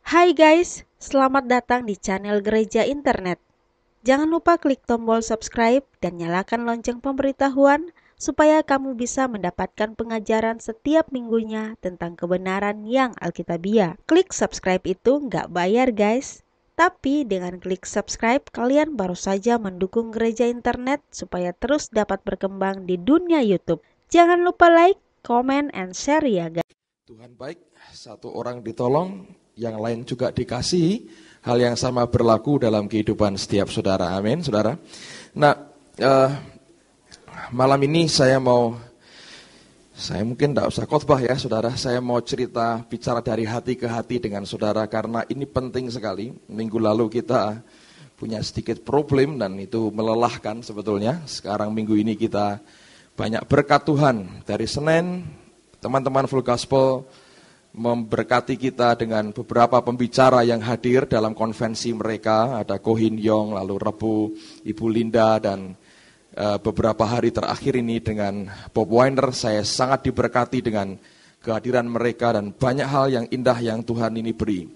Hai guys, selamat datang di channel Gereja Internet. Jangan lupa klik tombol subscribe dan nyalakan lonceng pemberitahuan supaya kamu bisa mendapatkan pengajaran setiap minggunya tentang kebenaran yang alkitabiah. Klik subscribe itu nggak bayar guys. Tapi dengan klik subscribe, kalian baru saja mendukung Gereja Internet supaya terus dapat berkembang di dunia YouTube. Jangan lupa like, comment, and share ya guys. Tuhan baik, satu orang ditolong, yang lain juga dikasihi. Hal yang sama berlaku dalam kehidupan setiap saudara. Amin, saudara. Nah, malam ini saya mungkin tidak usah khotbah ya, saudara. Saya mau bicara dari hati ke hati dengan saudara karena ini penting sekali. Minggu lalu kita punya sedikit problem dan itu melelahkan sebetulnya. Sekarang minggu ini kita banyak berkat Tuhan. Dari Senin, teman-teman Full Gospel memberkati kita dengan beberapa pembicara yang hadir dalam konvensi mereka. Ada Ko Hin Yong, lalu Rebu, Ibu Linda, dan beberapa hari terakhir ini dengan Bob Weiner. Saya sangat diberkati dengan kehadiran mereka dan banyak hal yang indah yang Tuhan ini beri.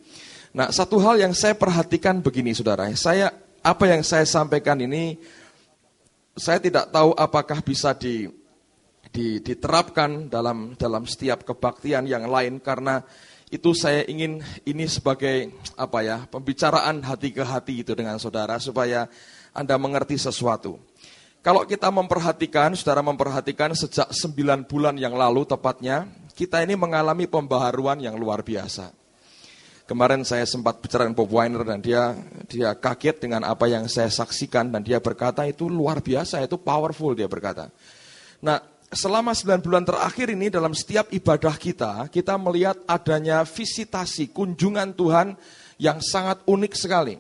Nah, satu hal yang saya perhatikan begini saudara, apa yang saya sampaikan ini, saya tidak tahu apakah bisa diterapkan dalam setiap kebaktian yang lain, karena itu saya ingin ini sebagai pembicaraan hati ke hati itu dengan saudara supaya Anda mengerti sesuatu. Kalau kita saudara memperhatikan sejak 9 bulan yang lalu tepatnya, kita ini mengalami pembaharuan yang luar biasa. Kemarin saya sempat bicara dengan Bob Weiner dan dia kaget dengan apa yang saya saksikan dan dia berkata itu luar biasa, itu powerful, dia berkata. Nah, selama 9 bulan terakhir ini dalam setiap ibadah kita melihat adanya visitasi, kunjungan Tuhan yang sangat unik sekali.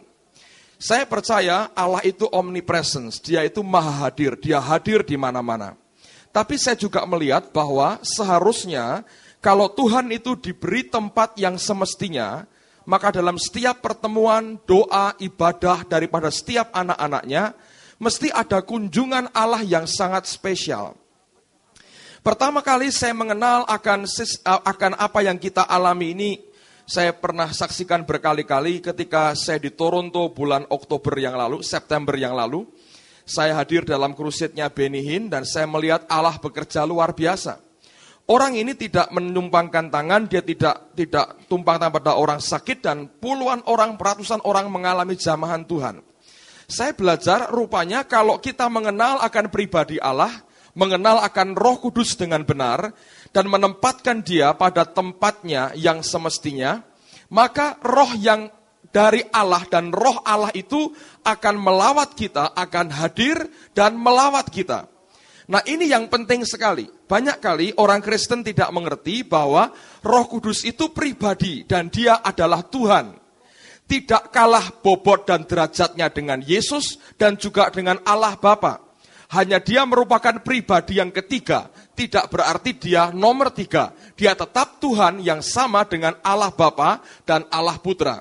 Saya percaya Allah itu omnipresence, dia itu maha hadir, dia hadir di mana-mana. Tapi saya juga melihat bahwa seharusnya kalau Tuhan itu diberi tempat yang semestinya, maka dalam setiap pertemuan, doa, ibadah daripada setiap anak-anaknya, mesti ada kunjungan Allah yang sangat spesial. Pertama kali saya mengenal akan apa yang kita alami ini, saya pernah saksikan berkali-kali ketika saya di Toronto bulan Oktober yang lalu, September yang lalu. Saya hadir dalam crusade-nya Benny Hinn dan saya melihat Allah bekerja luar biasa. Orang ini tidak menumpangkan tangan, dia tidak tumpang tangan pada orang sakit dan puluhan orang, ratusan orang mengalami jamahan Tuhan. Saya belajar rupanya kalau kita mengenal akan pribadi Allah, mengenal akan Roh Kudus dengan benar, dan menempatkan dia pada tempatnya yang semestinya, maka roh yang dari Allah dan roh Allah itu akan melawat kita, akan hadir dan melawat kita. Nah, ini yang penting sekali. Banyak kali orang Kristen tidak mengerti bahwa Roh Kudus itu pribadi dan dia adalah Tuhan. Tidak kalah bobot dan derajatnya dengan Yesus dan juga dengan Allah Bapa. Hanya dia merupakan pribadi yang ketiga. Tidak berarti dia nomor 3. Dia tetap Tuhan yang sama dengan Allah Bapa dan Allah Putra.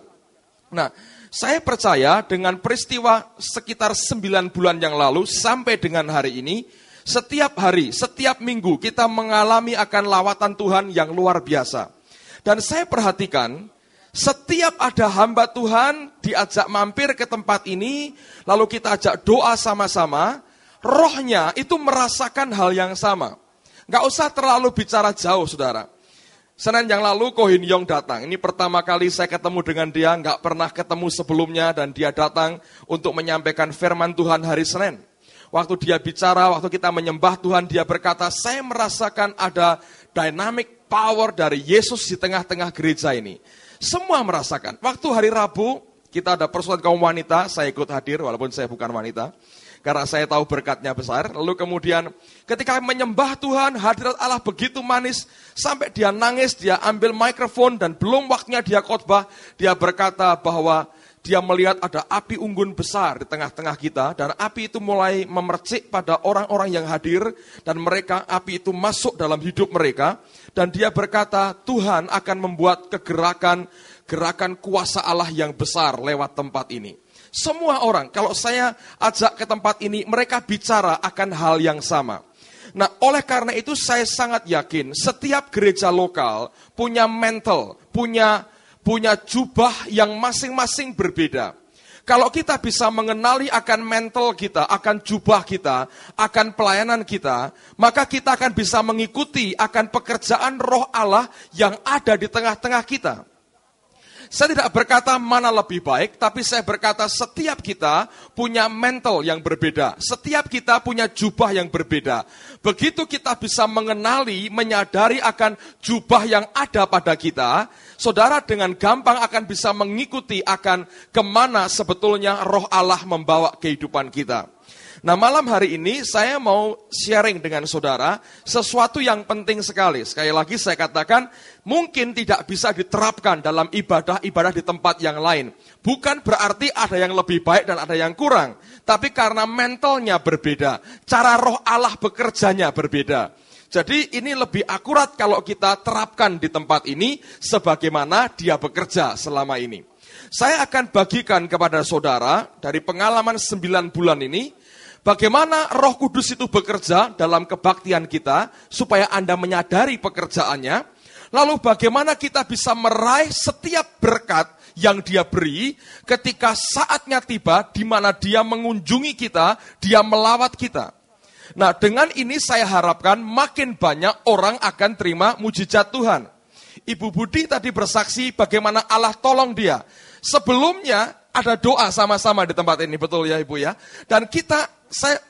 Nah, saya percaya dengan peristiwa sekitar 9 bulan yang lalu sampai dengan hari ini, setiap hari, setiap minggu kita mengalami akan lawatan Tuhan yang luar biasa. Dan saya perhatikan, setiap ada hamba Tuhan diajak mampir ke tempat ini, lalu kita ajak doa sama-sama, rohnya itu merasakan hal yang sama. Gak usah terlalu bicara jauh, saudara. Senin yang lalu Ko Hin Yong datang. Ini pertama kali saya ketemu dengan dia, gak pernah ketemu sebelumnya, dan dia datang untuk menyampaikan firman Tuhan hari Senin. Waktu dia bicara, waktu kita menyembah Tuhan, dia berkata, saya merasakan ada dynamic power dari Yesus di tengah-tengah gereja ini. Semua merasakan. Waktu hari Rabu, kita ada persoalan kaum wanita, saya ikut hadir walaupun saya bukan wanita. Karena saya tahu berkatnya besar. Lalu kemudian ketika menyembah Tuhan, hadirat Allah begitu manis. Sampai dia nangis, dia ambil mikrofon dan belum waktunya dia khotbah. Dia berkata bahwa dia melihat ada api unggun besar di tengah-tengah kita. Dan api itu mulai memercik pada orang-orang yang hadir. Dan api itu masuk dalam hidup mereka. Dan dia berkata, Tuhan akan membuat gerakan kuasa Allah yang besar lewat tempat ini. Semua orang, kalau saya ajak ke tempat ini, mereka bicara akan hal yang sama. Nah, oleh karena itu saya sangat yakin setiap gereja lokal punya mantle, punya punya jubah yang masing-masing berbeda. Kalau kita bisa mengenali akan mental kita, akan jubah kita, akan pelayanan kita, maka kita akan bisa mengikuti akan pekerjaan Roh Allah yang ada di tengah-tengah kita. Saya tidak berkata mana lebih baik, tapi saya berkata setiap kita punya mental yang berbeda. Setiap kita punya jubah yang berbeda. Begitu kita bisa mengenali, menyadari akan jubah yang ada pada kita, saudara dengan gampang akan bisa mengikuti akan kemana sebetulnya Roh Allah membawa kehidupan kita. Nah, malam hari ini saya mau sharing dengan saudara sesuatu yang penting sekali. Sekali lagi saya katakan, mungkin tidak bisa diterapkan dalam ibadah-ibadah di tempat yang lain. Bukan berarti ada yang lebih baik dan ada yang kurang. Tapi karena mentalnya berbeda, cara Roh Allah bekerjanya berbeda. Jadi ini lebih akurat kalau kita terapkan di tempat ini sebagaimana dia bekerja selama ini. Saya akan bagikan kepada saudara dari pengalaman 9 bulan ini, bagaimana Roh Kudus itu bekerja dalam kebaktian kita, supaya Anda menyadari pekerjaannya. Lalu bagaimana kita bisa meraih setiap berkat yang dia beri ketika saatnya tiba, di mana dia mengunjungi kita, dia melawat kita. Nah, dengan ini saya harapkan makin banyak orang akan terima mujizat Tuhan. Ibu Budi tadi bersaksi bagaimana Allah tolong dia. Sebelumnya ada doa sama-sama di tempat ini, betul ya Ibu ya. Dan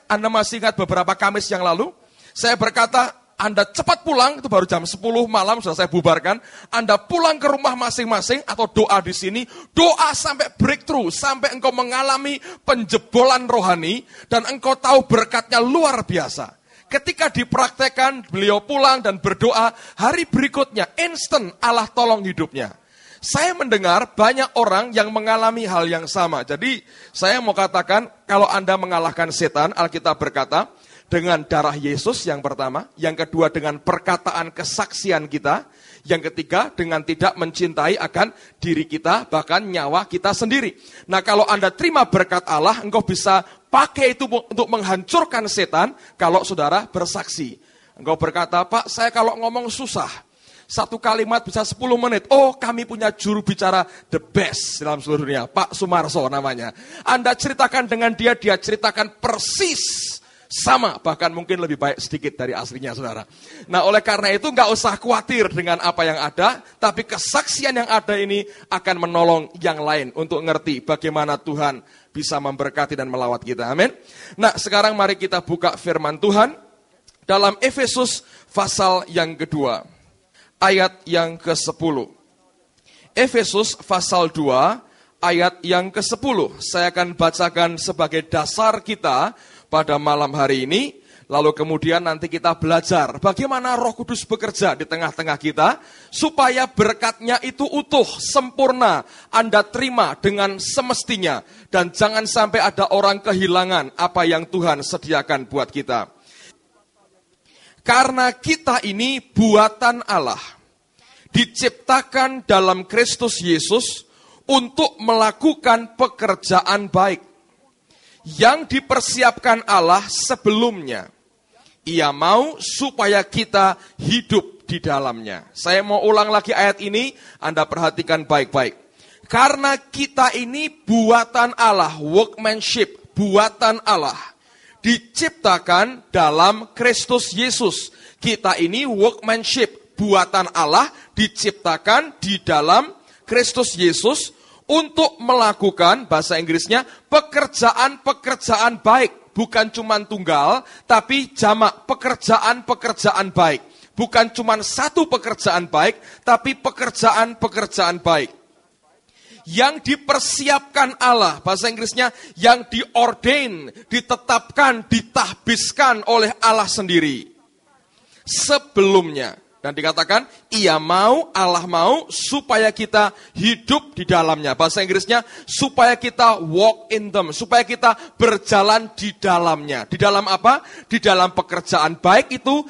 Anda masih ingat beberapa Kamis yang lalu, saya berkata, Anda cepat pulang, itu baru jam 10 malam sudah saya bubarkan. Anda pulang ke rumah masing-masing atau doa di sini, doa sampai breakthrough, sampai engkau mengalami penjebolan rohani, dan engkau tahu berkatnya luar biasa. Ketika dipraktekkan, beliau pulang dan berdoa, hari berikutnya, instant Allah tolong hidupnya. Saya mendengar banyak orang yang mengalami hal yang sama. Jadi saya mau katakan, kalau Anda mengalahkan setan, Alkitab berkata, dengan darah Yesus yang pertama, yang kedua dengan perkataan kesaksian kita, yang ketiga dengan tidak mencintai akan diri kita, bahkan nyawa kita sendiri. Nah, kalau Anda terima berkat Allah, engkau bisa pakai itu untuk menghancurkan setan kalau saudara bersaksi. Engkau berkata, Pak, saya kalau ngomong susah. Satu kalimat bisa 10 menit. Oh, kami punya juru bicara the best dalam seluruh dunia. Pak Sumarso namanya. Anda ceritakan dengan dia ceritakan persis sama. Bahkan mungkin lebih baik sedikit dari aslinya, saudara. Nah, oleh karena itu nggak usah khawatir dengan apa yang ada. Tapi kesaksian yang ada ini akan menolong yang lain untuk ngerti bagaimana Tuhan bisa memberkati dan melawat kita. Amin. Nah, sekarang mari kita buka firman Tuhan dalam Efesus pasal yang kedua. Ayat yang ke-10. Efesus pasal 2, ayat yang ke-10. Saya akan bacakan sebagai dasar kita pada malam hari ini. Lalu kemudian nanti kita belajar bagaimana Roh Kudus bekerja di tengah-tengah kita, supaya berkatnya itu utuh, sempurna, Anda terima dengan semestinya. Dan jangan sampai ada orang kehilangan apa yang Tuhan sediakan buat kita. Karena kita ini buatan Allah, diciptakan dalam Kristus Yesus untuk melakukan pekerjaan baik yang dipersiapkan Allah sebelumnya. Ia mau supaya kita hidup di dalamnya. Saya mau ulang lagi ayat ini, Anda perhatikan baik-baik. Karena kita ini buatan Allah, workmanship, buatan Allah. Diciptakan dalam Kristus Yesus. Kita ini workmanship, buatan Allah, diciptakan di dalam Kristus Yesus untuk melakukan, bahasa Inggrisnya, pekerjaan-pekerjaan baik. Bukan cuma tunggal, tapi jamak, pekerjaan-pekerjaan baik. Bukan cuma satu pekerjaan baik, tapi pekerjaan-pekerjaan baik. Yang dipersiapkan Allah, bahasa Inggrisnya yang diordain, ditetapkan, ditahbiskan oleh Allah sendiri sebelumnya. Dan dikatakan, Allah mau supaya kita hidup di dalamnya. Bahasa Inggrisnya, supaya kita walk in them, supaya kita berjalan di dalamnya. Di dalam apa? Di dalam pekerjaan baik itu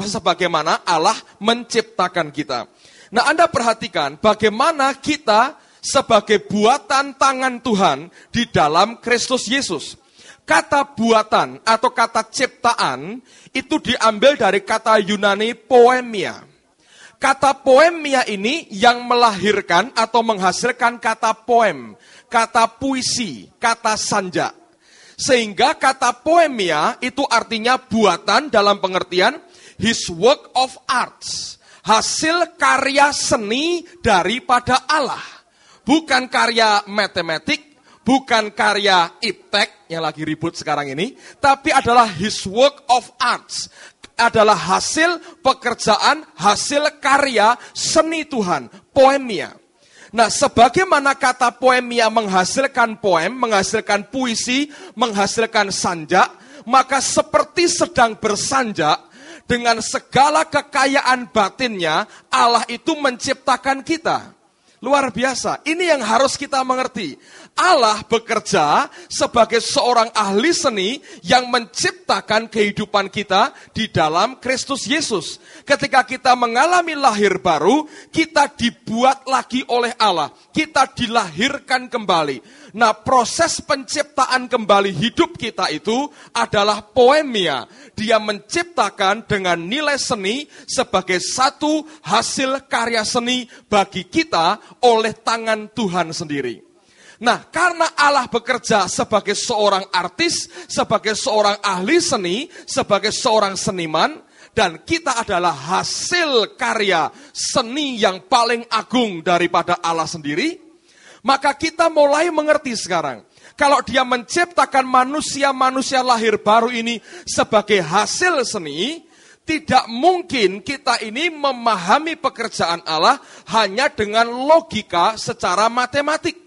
sebagaimana Allah menciptakan kita. Nah, Anda perhatikan bagaimana kita sebagai buatan tangan Tuhan di dalam Kristus Yesus. Kata buatan atau kata ciptaan itu diambil dari kata Yunani poemia. Kata poemia ini yang melahirkan atau menghasilkan kata poem, kata puisi, kata sanja. Sehingga kata poemia itu artinya buatan dalam pengertian his work of arts. Hasil karya seni daripada Allah. Bukan karya matematik, bukan karya iptek yang lagi ribut sekarang ini. Tapi adalah his work of arts. Adalah hasil pekerjaan, hasil karya seni Tuhan, poemia. Nah, sebagaimana kata poemia menghasilkan poem, menghasilkan puisi, menghasilkan sanja, maka seperti sedang bersanja, dengan segala kekayaan batinnya, Allah itu menciptakan kita. Luar biasa, ini yang harus kita mengerti. Allah bekerja sebagai seorang ahli seni yang menciptakan kehidupan kita di dalam Kristus Yesus. Ketika kita mengalami lahir baru, kita dibuat lagi oleh Allah. Kita dilahirkan kembali. Nah, proses penciptaan kembali hidup kita itu adalah poemia. Dia menciptakan dengan nilai seni sebagai satu hasil karya seni bagi kita oleh tangan Tuhan sendiri. Nah, karena Allah bekerja sebagai seorang artis, sebagai seorang ahli seni, sebagai seorang seniman, dan kita adalah hasil karya seni yang paling agung daripada Allah sendiri, maka kita mulai mengerti sekarang. Kalau dia menciptakan manusia-manusia lahir baru ini sebagai hasil seni, tidak mungkin kita ini memahami pekerjaan Allah hanya dengan logika secara matematik.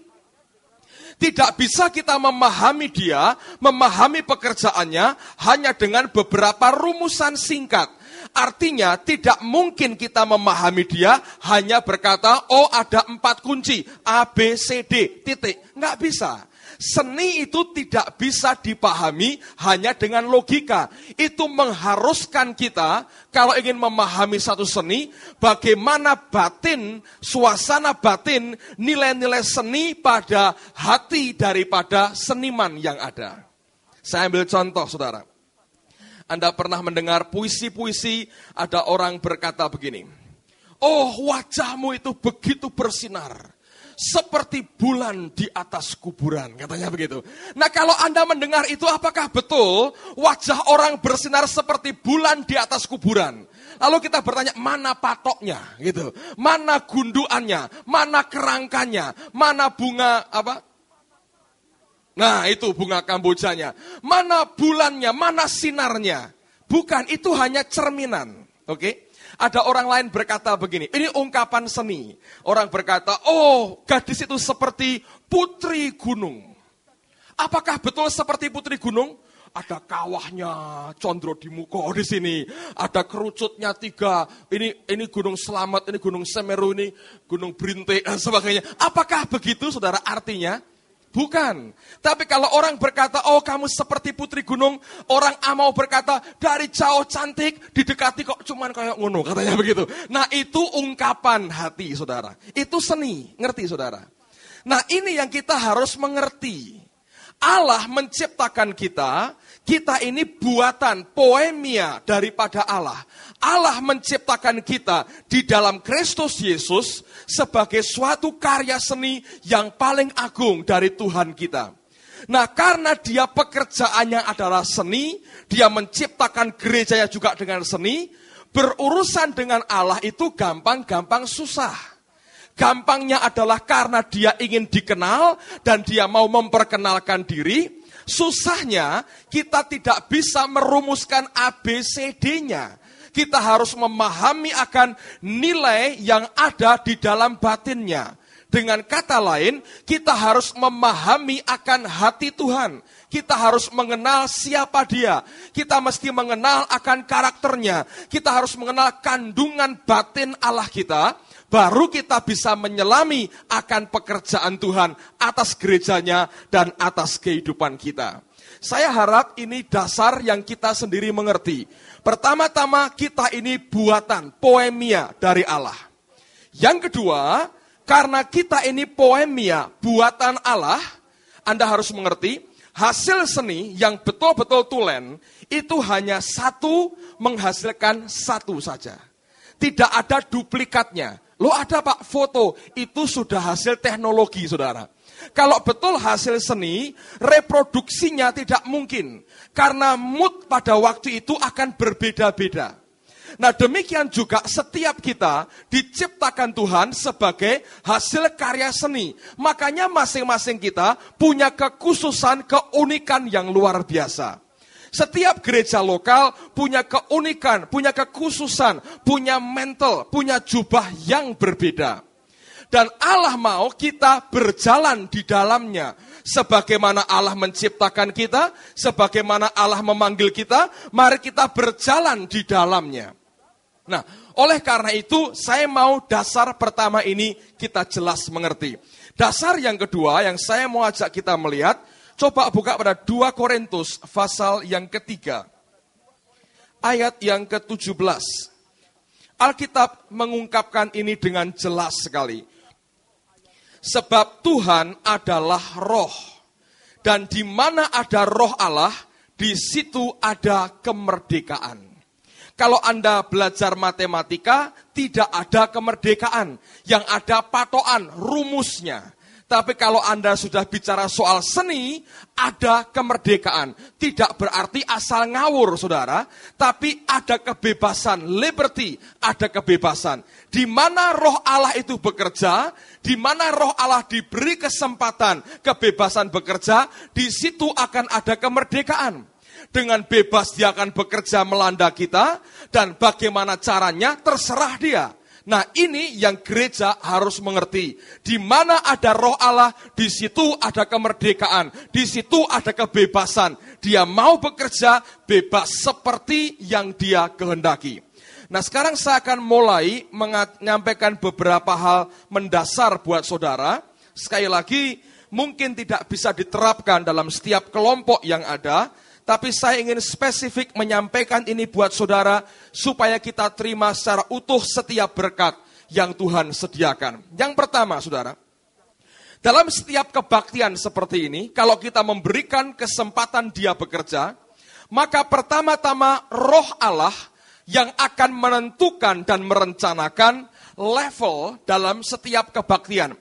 Tidak bisa kita memahami dia, memahami pekerjaannya hanya dengan beberapa rumusan singkat. Artinya tidak mungkin kita memahami dia hanya berkata, oh ada 4 kunci, A, B, C, D, titik. Nggak bisa. Seni itu tidak bisa dipahami hanya dengan logika. Itu mengharuskan kita, kalau ingin memahami satu seni, bagaimana batin, suasana batin, nilai-nilai seni pada hati daripada seniman yang ada. Saya ambil contoh, saudara. Anda pernah mendengar puisi-puisi, ada orang berkata begini, oh wajahmu itu begitu bersinar, seperti bulan di atas kuburan, katanya begitu. Nah, kalau Anda mendengar itu, apakah betul wajah orang bersinar seperti bulan di atas kuburan? Lalu kita bertanya, mana patoknya, gitu? Mana gunduannya? Mana kerangkanya? Mana bunga apa? Nah, itu bunga kambojanya. Mana bulannya? Mana sinarnya? Bukan, itu hanya cerminan, oke? Ada orang lain berkata begini, ini ungkapan seni. Orang berkata, oh gadis itu seperti putri gunung. Apakah betul seperti putri gunung? Ada kawahnya, condro di muka di sini. Ada kerucutnya 3. Ini gunung Selamat, ini gunung Semeru, ini gunung Brintik dan sebagainya. Apakah begitu, saudara, artinya? Bukan. Tapi kalau orang berkata, oh kamu seperti putri gunung, orang A mau berkata, dari jauh cantik, didekati kok cuman kayak ngono, katanya begitu. Nah, itu ungkapan hati, saudara. Itu seni, ngerti, saudara? Nah, ini yang kita harus mengerti. Allah menciptakan kita ini buatan poemia daripada Allah. Allah menciptakan kita di dalam Kristus Yesus sebagai suatu karya seni yang paling agung dari Tuhan kita. Nah, karena dia pekerjaannya adalah seni, dia menciptakan gerejanya juga dengan seni, berurusan dengan Allah itu gampang-gampang susah. Gampangnya adalah karena dia ingin dikenal dan dia mau memperkenalkan diri. Susahnya kita tidak bisa merumuskan ABCD-nya. Kita harus memahami akan nilai yang ada di dalam batinnya. Dengan kata lain, kita harus memahami akan hati Tuhan. Kita harus mengenal siapa dia. Kita mesti mengenal akan karakternya. Kita harus mengenal kandungan batin Allah kita. Baru kita bisa menyelami akan pekerjaan Tuhan atas gerejanya dan atas kehidupan kita. Saya harap ini dasar yang kita sendiri mengerti. Pertama-tama kita ini buatan, poemia dari Allah. Yang kedua, karena kita ini poemia, buatan Allah, Anda harus mengerti, hasil seni yang betul-betul tulen, itu hanya satu menghasilkan satu saja. Tidak ada duplikatnya. Loh ada Pak foto, itu sudah hasil teknologi saudara. Kalau betul hasil seni, reproduksinya tidak mungkin. Karena mood pada waktu itu akan berbeda-beda. Nah demikian juga setiap kita diciptakan Tuhan sebagai hasil karya seni. Makanya masing-masing kita punya kekhususan, keunikan yang luar biasa. Setiap gereja lokal punya keunikan, punya kekhususan, punya mantel, punya jubah yang berbeda. Dan Allah mau kita berjalan di dalamnya. Sebagaimana Allah menciptakan kita, sebagaimana Allah memanggil kita, mari kita berjalan di dalamnya. Nah, oleh karena itu saya mau dasar pertama ini kita jelas mengerti. Dasar yang kedua yang saya mau ajak kita melihat, coba buka pada 2 Korintus pasal yang ketiga, ayat yang ke-17. Alkitab mengungkapkan ini dengan jelas sekali. Sebab Tuhan adalah roh, dan di mana ada roh Allah, di situ ada kemerdekaan. Kalau Anda belajar matematika, tidak ada kemerdekaan. Yang ada patokan, rumusnya. Tapi kalau Anda sudah bicara soal seni, ada kemerdekaan. Tidak berarti asal ngawur, saudara. Tapi ada kebebasan, liberty, ada kebebasan. Di mana roh Allah itu bekerja, di mana roh Allah diberi kesempatan, kebebasan bekerja, di situ akan ada kemerdekaan. Dengan bebas dia akan bekerja melanda kita, dan bagaimana caranya terserah dia. Nah ini yang gereja harus mengerti. Di mana ada roh Allah, di situ ada kemerdekaan, di situ ada kebebasan. Dia mau bekerja bebas seperti yang dia kehendaki. Nah sekarang saya akan mulai menyampaikan beberapa hal mendasar buat saudara. Sekali lagi mungkin tidak bisa diterapkan dalam setiap kelompok yang ada. Tapi saya ingin spesifik menyampaikan ini buat saudara, supaya kita terima secara utuh setiap berkat yang Tuhan sediakan. Yang pertama saudara, dalam setiap kebaktian seperti ini, kalau kita memberikan kesempatan dia bekerja, maka pertama-tama roh Allah yang akan menentukan dan merencanakan level dalam setiap kebaktian.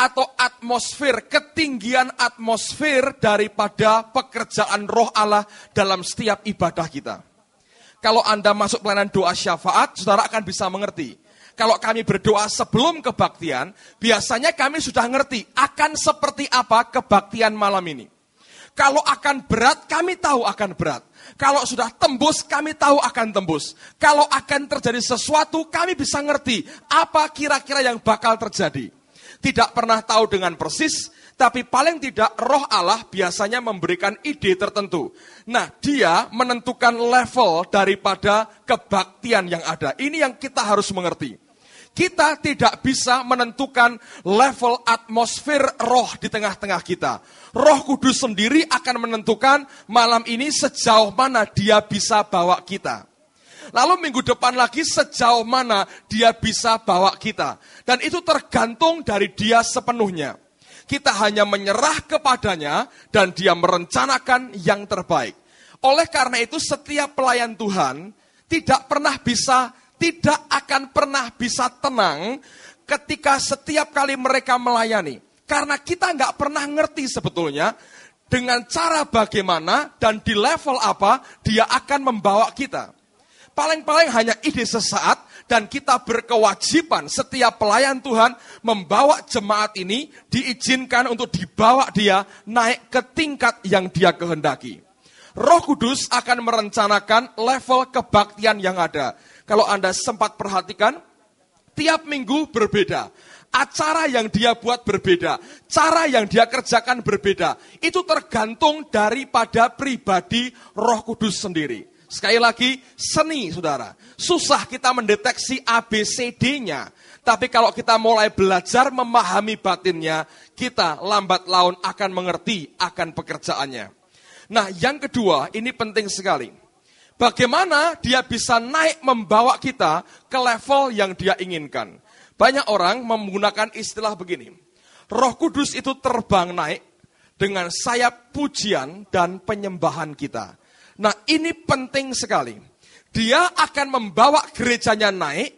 Atau atmosfer, ketinggian atmosfer daripada pekerjaan roh Allah dalam setiap ibadah kita. Kalau Anda masuk pelayanan doa syafaat, saudara akan bisa mengerti. Kalau kami berdoa sebelum kebaktian, biasanya kami sudah ngerti akan seperti apa kebaktian malam ini. Kalau akan berat, kami tahu akan berat. Kalau sudah tembus, kami tahu akan tembus. Kalau akan terjadi sesuatu, kami bisa ngerti apa kira-kira yang bakal terjadi. Tidak pernah tahu dengan persis, tapi paling tidak roh Allah biasanya memberikan ide tertentu. Nah, dia menentukan level daripada kebaktian yang ada. Ini yang kita harus mengerti. Kita tidak bisa menentukan level atmosfer roh di tengah-tengah kita. Roh Kudus sendiri akan menentukan malam ini sejauh mana dia bisa bawa kita. Lalu minggu depan lagi sejauh mana dia bisa bawa kita. Dan itu tergantung dari dia sepenuhnya. Kita hanya menyerah kepadanya dan dia merencanakan yang terbaik. Oleh karena itu setiap pelayan Tuhan tidak akan pernah bisa tenang ketika setiap kali mereka melayani. Karena kita nggak pernah ngerti sebetulnya dengan cara bagaimana dan di level apa dia akan membawa kita. Paling-paling hanya ide sesaat dan kita berkewajiban setiap pelayan Tuhan membawa jemaat ini diizinkan untuk dibawa dia naik ke tingkat yang dia kehendaki. Roh Kudus akan merencanakan level kebaktian yang ada. Kalau Anda sempat perhatikan, tiap minggu berbeda. Acara yang dia buat berbeda. Cara yang dia kerjakan berbeda. Itu tergantung daripada pribadi Roh Kudus sendiri. Sekali lagi, seni saudara. Susah kita mendeteksi ABCD-nya. Tapi kalau kita mulai belajar memahami batinnya, kita lambat laun akan mengerti akan pekerjaannya. Nah yang kedua, ini penting sekali. Bagaimana dia bisa naik membawa kita ke level yang dia inginkan. Banyak orang menggunakan istilah begini. Roh Kudus itu terbang naik dengan sayap pujian dan penyembahan kita. Nah ini penting sekali. Dia akan membawa gerejanya naik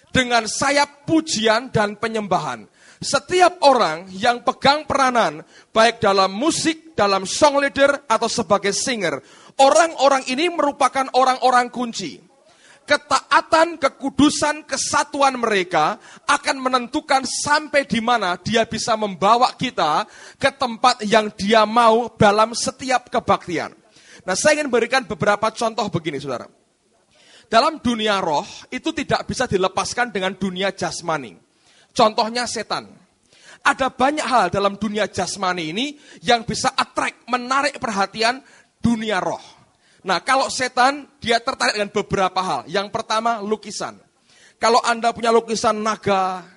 dengan sayap pujian dan penyembahan. Setiap orang yang pegang peranan, baik dalam musik, dalam song leader, atau sebagai singer, orang-orang ini merupakan orang-orang kunci. Ketaatan, kekudusan, kesatuan mereka akan menentukan sampai di mana dia bisa membawa kita ke tempat yang dia mau dalam setiap kebaktian. Nah, saya ingin berikan beberapa contoh begini, saudara. Dalam dunia roh, itu tidak bisa dilepaskan dengan dunia jasmani. Contohnya setan. Ada banyak hal dalam dunia jasmani ini yang bisa attract, menarik perhatian dunia roh. Nah, kalau setan, dia tertarik dengan beberapa hal. Yang pertama, lukisan. Kalau Anda punya lukisan naga,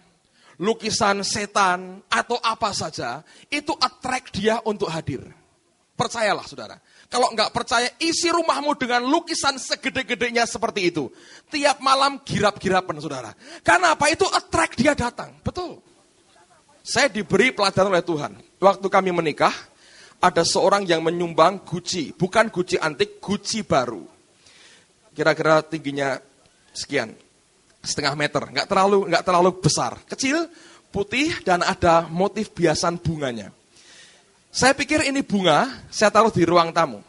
lukisan setan, atau apa saja, itu attract dia untuk hadir. Percayalah, saudara. Kalau enggak percaya, isi rumahmu dengan lukisan segede-gedenya seperti itu. Tiap malam girap-girapan, saudara. Karena apa? Itu attract dia datang. Betul. Saya diberi pelajaran oleh Tuhan. Waktu kami menikah, ada seorang yang menyumbang Gucci, bukan Gucci antik, Gucci baru. Kira-kira tingginya sekian, 0,5 meter, nggak terlalu besar, kecil, putih dan ada motif biasan bunganya. Saya pikir ini bunga, saya taruh di ruang tamu.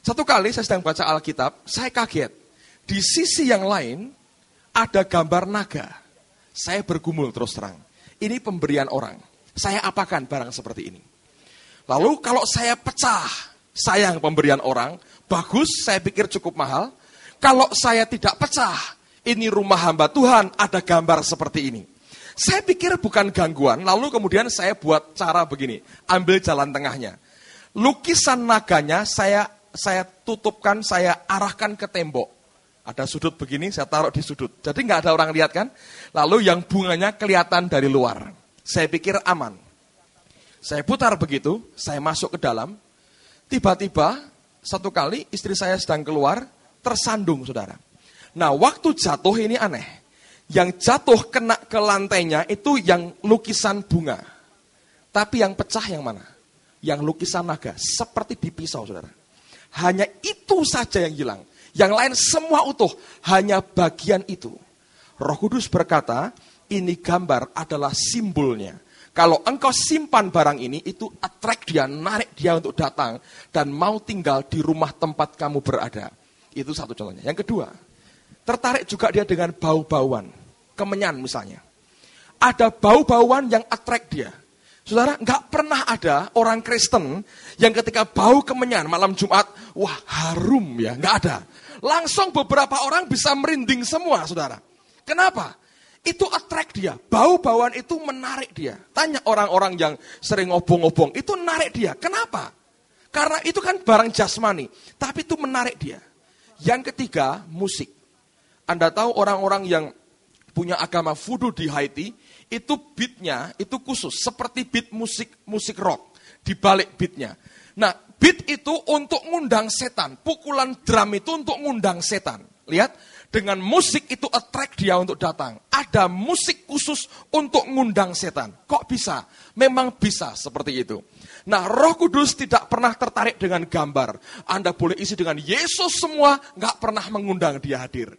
Satu kali saya sedang baca Alkitab, saya kaget. Di sisi yang lain ada gambar naga. Saya bergumul terus terang. Ini pemberian orang. Saya apakan barang seperti ini? Lalu kalau saya pecah, sayang pemberian orang, bagus, saya pikir cukup mahal. Kalau saya tidak pecah, ini rumah hamba Tuhan, ada gambar seperti ini. Saya pikir bukan gangguan, lalu kemudian saya buat cara begini, ambil jalan tengahnya. Lukisan naganya saya tutupkan, saya arahkan ke tembok. Ada sudut begini, saya taruh di sudut. Jadi nggak ada orang lihat kan? Lalu yang bunganya kelihatan dari luar. Saya pikir aman. Saya putar begitu, saya masuk ke dalam, tiba-tiba satu kali istri saya sedang keluar, tersandung, saudara. Nah, waktu jatuh ini aneh. Yang jatuh kena ke lantainya itu yang lukisan bunga. Tapi yang pecah yang mana? Yang lukisan naga, seperti di pisau, saudara. Hanya itu saja yang hilang. Yang lain semua utuh, hanya bagian itu. Roh Kudus berkata, ini gambar adalah simbolnya. Kalau engkau simpan barang ini, itu attract dia, narik dia untuk datang, dan mau tinggal di rumah tempat kamu berada. Itu satu contohnya. Yang kedua, tertarik juga dia dengan bau-bauan. Kemenyan misalnya. Ada bau-bauan yang attract dia. Saudara, nggak pernah ada orang Kristen yang ketika bau kemenyan malam Jumat, wah harum ya, nggak ada. Langsung beberapa orang bisa merinding semua, saudara. Kenapa? Itu attract dia, bau-bauan itu menarik dia. Tanya orang-orang yang sering ngobong-ngobong, itu menarik dia. Kenapa? Karena itu kan barang jasmani, tapi itu menarik dia. Yang ketiga, musik. Anda tahu orang-orang yang punya agama voodoo di Haiti, itu beatnya itu khusus, seperti beat musik rock, di balik beatnya. Nah, beat itu untuk ngundang setan, pukulan drum itu untuk ngundang setan. Lihat. Dengan musik itu attract dia untuk datang. Ada musik khusus untuk ngundang setan. Kok bisa? Memang bisa seperti itu. Nah, Roh Kudus tidak pernah tertarik dengan gambar. Anda boleh isi dengan Yesus semua, nggak pernah mengundang dia hadir.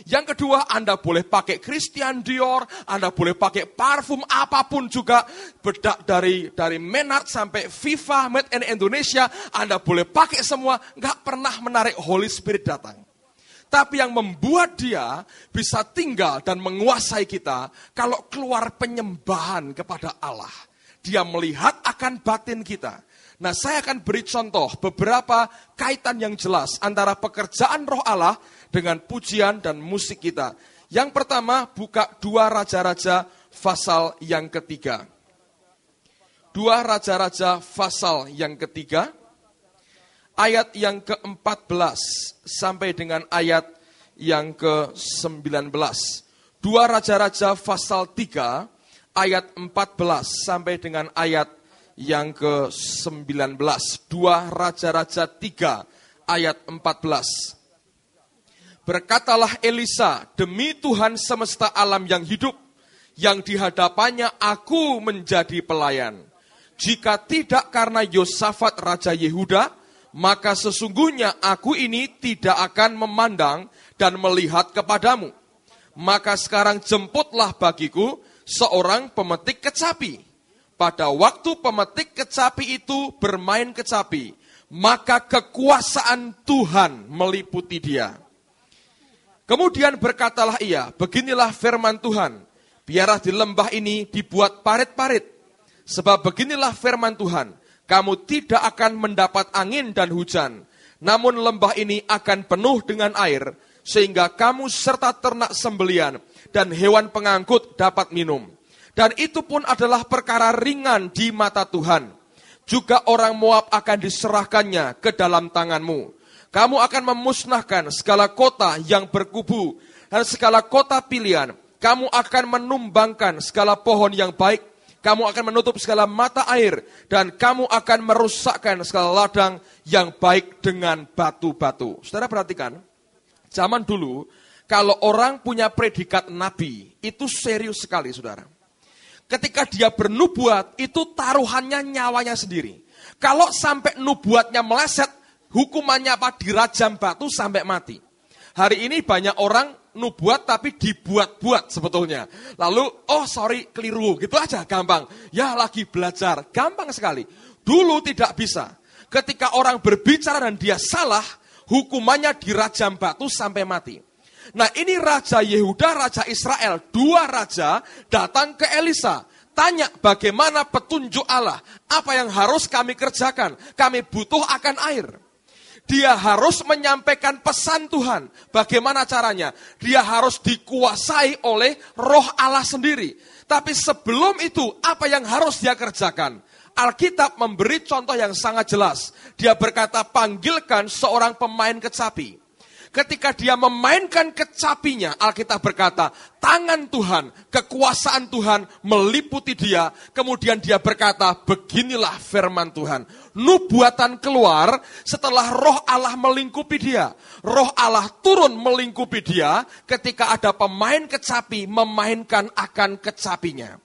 Yang kedua, Anda boleh pakai Christian Dior, Anda boleh pakai parfum apapun juga, bedak dari Menard sampai Viva Made in Indonesia, Anda boleh pakai semua, nggak pernah menarik Holy Spirit datang. Tapi yang membuat dia bisa tinggal dan menguasai kita, kalau keluar penyembahan kepada Allah. Dia melihat akan batin kita. Nah, saya akan beri contoh beberapa kaitan yang jelas antara pekerjaan Roh Allah dengan pujian dan musik kita. Yang pertama, buka 2 Raja-Raja pasal yang ketiga. 2 Raja-Raja pasal yang ketiga. Ayat yang ke-14 sampai dengan ayat yang ke-19. 2 Raja-Raja pasal 3 ayat 14 sampai dengan ayat yang ke-19. 2 Raja-Raja 3 ayat 14. Berkatalah Elisa, demi Tuhan semesta alam yang hidup, yang di hadapannya aku menjadi pelayan. Jika tidak karena Yosafat Raja Yehuda, maka sesungguhnya aku ini tidak akan memandang dan melihat kepadamu. Maka sekarang jemputlah bagiku seorang pemetik kecapi. Pada waktu pemetik kecapi itu bermain kecapi, maka kekuasaan Tuhan meliputi dia. Kemudian berkatalah ia, beginilah firman Tuhan, biarlah di lembah ini dibuat parit-parit. Sebab beginilah firman Tuhan, kamu tidak akan mendapat angin dan hujan, namun lembah ini akan penuh dengan air, sehingga kamu serta ternak sembelian dan hewan pengangkut dapat minum. Dan itu pun adalah perkara ringan di mata Tuhan. Juga orang Moab akan diserahkannya ke dalam tanganmu. Kamu akan memusnahkan segala kota yang berkubu dan segala kota pilihan. Kamu akan menumbangkan segala pohon yang baik. Kamu akan menutup segala mata air. Dan kamu akan merusakkan segala ladang yang baik dengan batu-batu. Saudara perhatikan, zaman dulu kalau orang punya predikat nabi, itu serius sekali saudara. Ketika dia bernubuat, itu taruhannya nyawanya sendiri. Kalau sampai nubuatnya meleset, hukumannya apa? Dirajam batu sampai mati. Hari ini banyak orang nubuat tapi dibuat-buat sebetulnya. Lalu, keliru, gitu aja, gampang. Ya lagi belajar, gampang sekali. Dulu tidak bisa. Ketika orang berbicara dan dia salah, hukumannya dirajam batu sampai mati. Nah ini Raja Yehuda, Raja Israel, dua raja datang ke Elisa. Tanya bagaimana petunjuk Allah, apa yang harus kami kerjakan, kami butuh akan air. Dia harus menyampaikan pesan Tuhan, bagaimana caranya? Dia harus dikuasai oleh roh Allah sendiri. Tapi sebelum itu, apa yang harus dia kerjakan? Alkitab memberi contoh yang sangat jelas. Dia berkata, panggilkan seorang pemain kecapi. Ketika dia memainkan kecapinya, Alkitab berkata, tangan Tuhan, kekuasaan Tuhan meliputi dia. Kemudian dia berkata, beginilah firman Tuhan. Nubuatan keluar setelah roh Allah melingkupi dia. Roh Allah turun melingkupi dia ketika ada pemain kecapi memainkan akan kecapinya.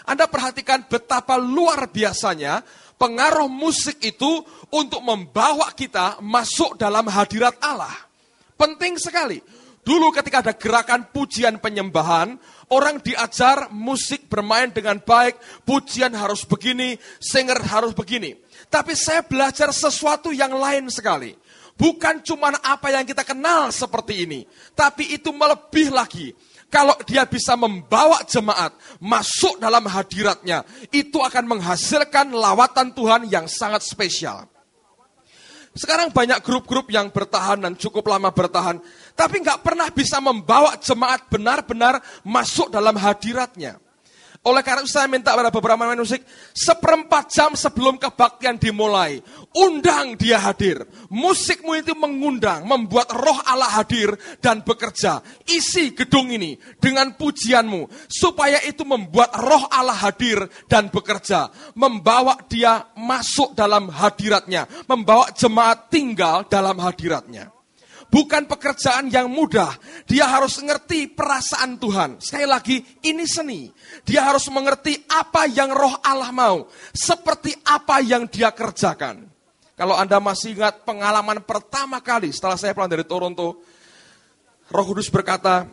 Anda perhatikan betapa luar biasanya pengaruh musik itu untuk membawa kita masuk dalam hadirat Allah. Penting sekali. Dulu ketika ada gerakan pujian penyembahan, orang diajar musik bermain dengan baik, pujian harus begini, singer harus begini. Tapi saya belajar sesuatu yang lain sekali. Bukan cuma apa yang kita kenal seperti ini, tapi itu melebih lagi. Kalau dia bisa membawa jemaat masuk dalam hadiratnya, itu akan menghasilkan lawatan Tuhan yang sangat spesial. Sekarang banyak grup-grup yang bertahan dan cukup lama bertahan, tapi nggak pernah bisa membawa jemaat benar-benar masuk dalam hadiratnya. Oleh karena itu saya minta pada beberapa pemain musik, 1/4 jam sebelum kebaktian dimulai, undang dia hadir. Musikmu itu mengundang, membuat roh Allah hadir dan bekerja. Isi gedung ini dengan pujianmu, supaya itu membuat roh Allah hadir dan bekerja. Membawa dia masuk dalam hadiratnya, membawa jemaat tinggal dalam hadiratnya. Bukan pekerjaan yang mudah. Dia harus mengerti perasaan Tuhan. Sekali lagi, ini seni. Dia harus mengerti apa yang roh Allah mau. Seperti apa yang dia kerjakan. Kalau Anda masih ingat pengalaman pertama kali setelah saya pulang dari Toronto, Roh Kudus berkata,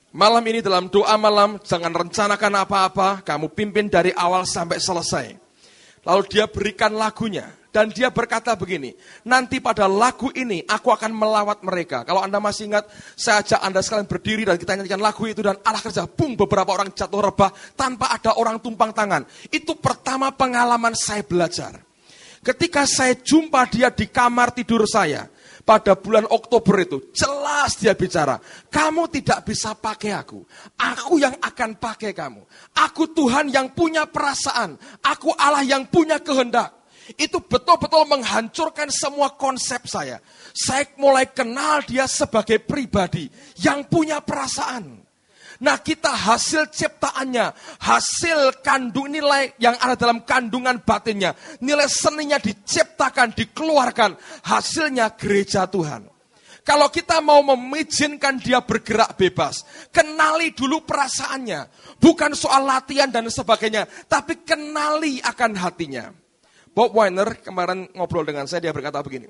malam ini dalam doa malam, jangan rencanakan apa-apa, kamu pimpin dari awal sampai selesai. Lalu dia berikan lagunya. Dan dia berkata begini, nanti pada lagu ini aku akan melawat mereka. Kalau Anda masih ingat, saya ajak Anda sekalian berdiri dan kita nyanyikan lagu itu. Dan Allah kerja, bung, beberapa orang jatuh rebah tanpa ada orang tumpang tangan. Itu pertama pengalaman saya belajar. Ketika saya jumpa dia di kamar tidur saya, pada bulan Oktober itu, jelas dia bicara, kamu tidak bisa pakai aku yang akan pakai kamu. Aku Tuhan yang punya perasaan, aku Allah yang punya kehendak. Itu betul-betul menghancurkan semua konsep saya. Saya mulai kenal dia sebagai pribadi yang punya perasaan. Nah kita hasil ciptaannya, hasil kandung nilai yang ada dalam kandungan batinnya, nilai seninya diciptakan, dikeluarkan, hasilnya gereja Tuhan. Kalau kita mau mengizinkan dia bergerak bebas, kenali dulu perasaannya. Bukan soal latihan dan sebagainya, tapi kenali akan hatinya. Bob Weiner kemarin ngobrol dengan saya, dia berkata begini.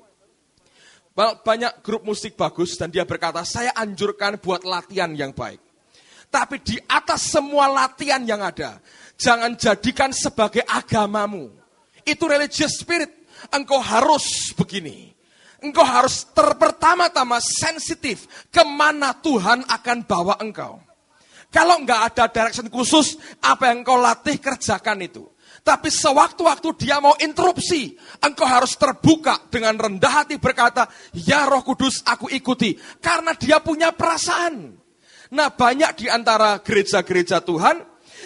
Banyak grup musik bagus dan dia berkata, saya anjurkan buat latihan yang baik. Tapi di atas semua latihan yang ada, jangan jadikan sebagai agamamu. Itu religious spirit. Engkau harus begini. Engkau harus pertama-tama sensitif kemana Tuhan akan bawa engkau. Kalau enggak ada direction khusus, apa yang engkau latih kerjakan itu. Tapi sewaktu-waktu dia mau interupsi, engkau harus terbuka dengan rendah hati berkata, ya Roh Kudus aku ikuti. Karena dia punya perasaan. Nah banyak di antara gereja-gereja Tuhan,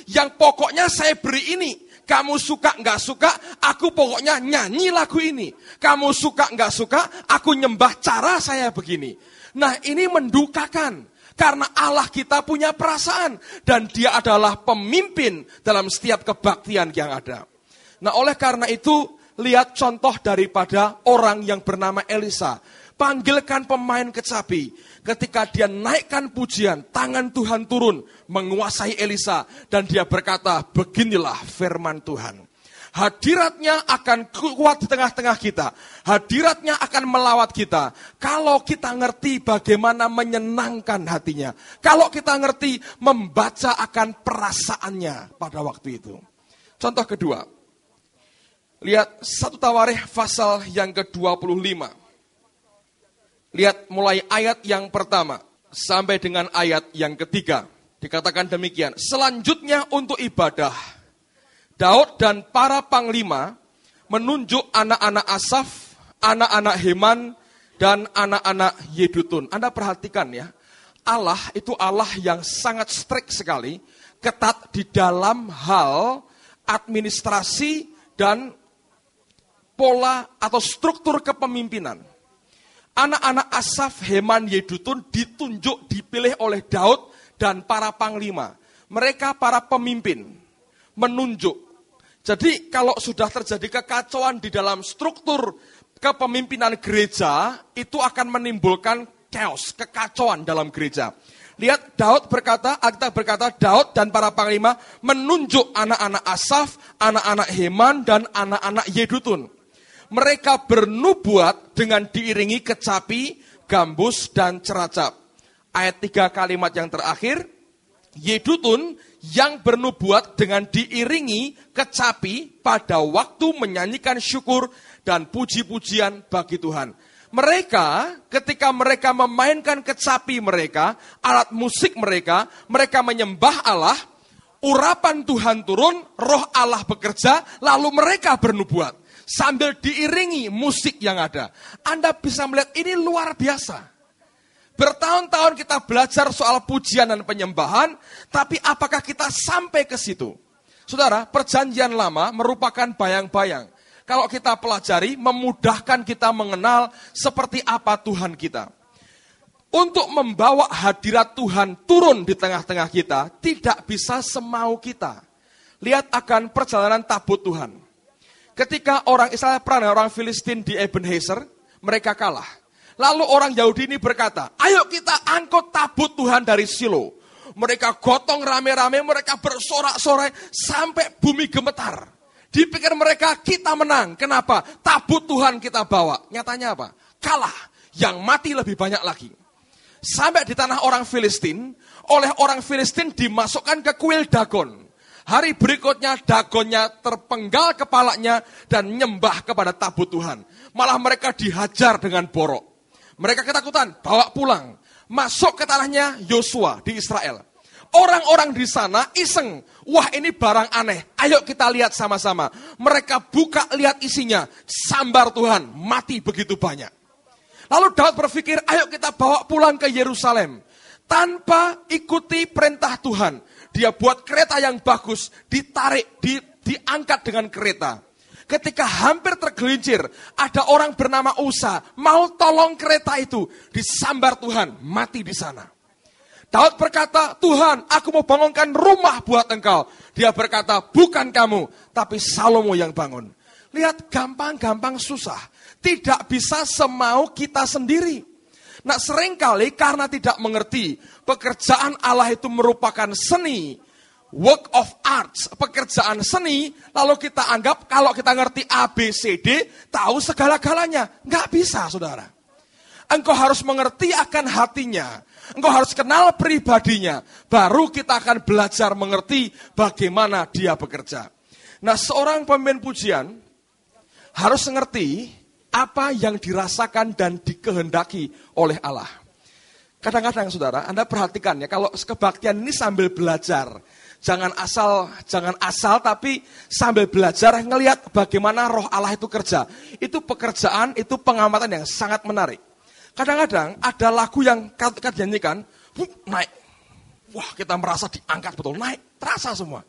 yang pokoknya saya beri ini. Kamu suka nggak suka, aku pokoknya nyanyi lagu ini. Kamu suka nggak suka, aku nyembah cara saya begini. Nah ini mendukakan. Karena Allah kita punya perasaan. Dan dia adalah pemimpin dalam setiap kebaktian yang ada. Nah oleh karena itu, lihat contoh daripada orang yang bernama Elisa. Panggilkan pemain kecapi. Ketika dia naikkan pujian, tangan Tuhan turun menguasai Elisa. Dan dia berkata, beginilah firman Tuhan. Hadiratnya akan kuat di tengah-tengah kita. Hadiratnya akan melawat kita. Kalau kita ngerti bagaimana menyenangkan hatinya. Kalau kita ngerti membaca akan perasaannya pada waktu itu. Contoh kedua. Lihat 1 Tawarikh pasal yang ke-25. Lihat mulai ayat yang pertama sampai dengan ayat yang ketiga. Dikatakan demikian. Selanjutnya untuk ibadah, Daud dan para panglima menunjuk anak-anak Asaf, anak-anak Heman, dan anak-anak Yedutun. Anda perhatikan ya, Allah itu Allah yang sangat strict sekali, ketat di dalam hal administrasi dan pola atau struktur kepemimpinan. Anak-anak Asaf, Heman, Yedutun ditunjuk, dipilih oleh Daud dan para panglima. Mereka para pemimpin, menunjuk. Jadi kalau sudah terjadi kekacauan di dalam struktur kepemimpinan gereja, itu akan menimbulkan chaos, kekacauan dalam gereja. Lihat Daud berkata, Alkitab berkata, Daud dan para panglima menunjuk anak-anak Asaf, anak-anak Heman, dan anak-anak Yedutun. Mereka bernubuat dengan diiringi kecapi, gambus, dan ceracap. Ayat 3 kalimat yang terakhir, Yedutun yang bernubuat dengan diiringi kecapi pada waktu menyanyikan syukur dan puji-pujian bagi Tuhan. Mereka, ketika mereka memainkan kecapi mereka, alat musik mereka, mereka menyembah Allah, urapan Tuhan turun, roh Allah bekerja, lalu mereka bernubuat. Sambil diiringi musik yang ada. Anda bisa melihat ini luar biasa. Bertahun-tahun kita belajar soal pujian dan penyembahan, tapi apakah kita sampai ke situ? Saudara, perjanjian lama merupakan bayang-bayang. Kalau kita pelajari, memudahkan kita mengenal seperti apa Tuhan kita. Untuk membawa hadirat Tuhan turun di tengah-tengah kita, tidak bisa semau kita. Lihat akan perjalanan tabut Tuhan. Ketika orang Israel perang dengan orang Filistin di Ebenezer, mereka kalah. Lalu orang Yahudi ini berkata, ayo kita angkut tabut Tuhan dari Silo. Mereka gotong rame-rame, mereka bersorak-sorai sampai bumi gemetar. Dipikir mereka kita menang. Kenapa? Tabut Tuhan kita bawa. Nyatanya apa? Kalah. Yang mati lebih banyak lagi. Sampai di tanah orang Filistin, oleh orang Filistin dimasukkan ke kuil Dagon. Hari berikutnya Dagonnya terpenggal kepalanya dan nyembah kepada tabut Tuhan. Malah mereka dihajar dengan borok. Mereka ketakutan, bawa pulang. Masuk ke tanahnya Yosua di Israel. Orang-orang di sana iseng. Wah ini barang aneh, ayo kita lihat sama-sama. Mereka buka lihat isinya. Sambar Tuhan, mati begitu banyak. Lalu Daud berpikir, ayo kita bawa pulang ke Yerusalem. Tanpa ikuti perintah Tuhan. Dia buat kereta yang bagus, ditarik, diangkat dengan kereta. Ketika hampir tergelincir, ada orang bernama Usa, mau tolong kereta itu, disambar Tuhan, mati di sana. Daud berkata, Tuhan, aku mau bangunkan rumah buat engkau. Dia berkata, bukan kamu, tapi Salomo yang bangun. Lihat, gampang-gampang susah. Tidak bisa semau kita sendiri. Nah seringkali karena tidak mengerti, pekerjaan Allah itu merupakan seni, work of arts, pekerjaan seni, lalu kita anggap kalau kita ngerti A, B, C, D, tahu segala-galanya. Nggak bisa saudara. Engkau harus mengerti akan hatinya. Engkau harus kenal pribadinya. Baru kita akan belajar mengerti bagaimana dia bekerja. Nah, seorang pemimpin pujian harus mengerti apa yang dirasakan dan dikehendaki oleh Allah. Kadang-kadang saudara, Anda perhatikan ya, kalau kebaktian ini sambil belajar. Jangan asal tapi sambil belajar ngelihat bagaimana roh Allah itu kerja. Itu pekerjaan, itu pengamatan yang sangat menarik. Kadang-kadang ada lagu yang kita nyanyikan, naik. Wah, kita merasa diangkat betul, naik, terasa semua.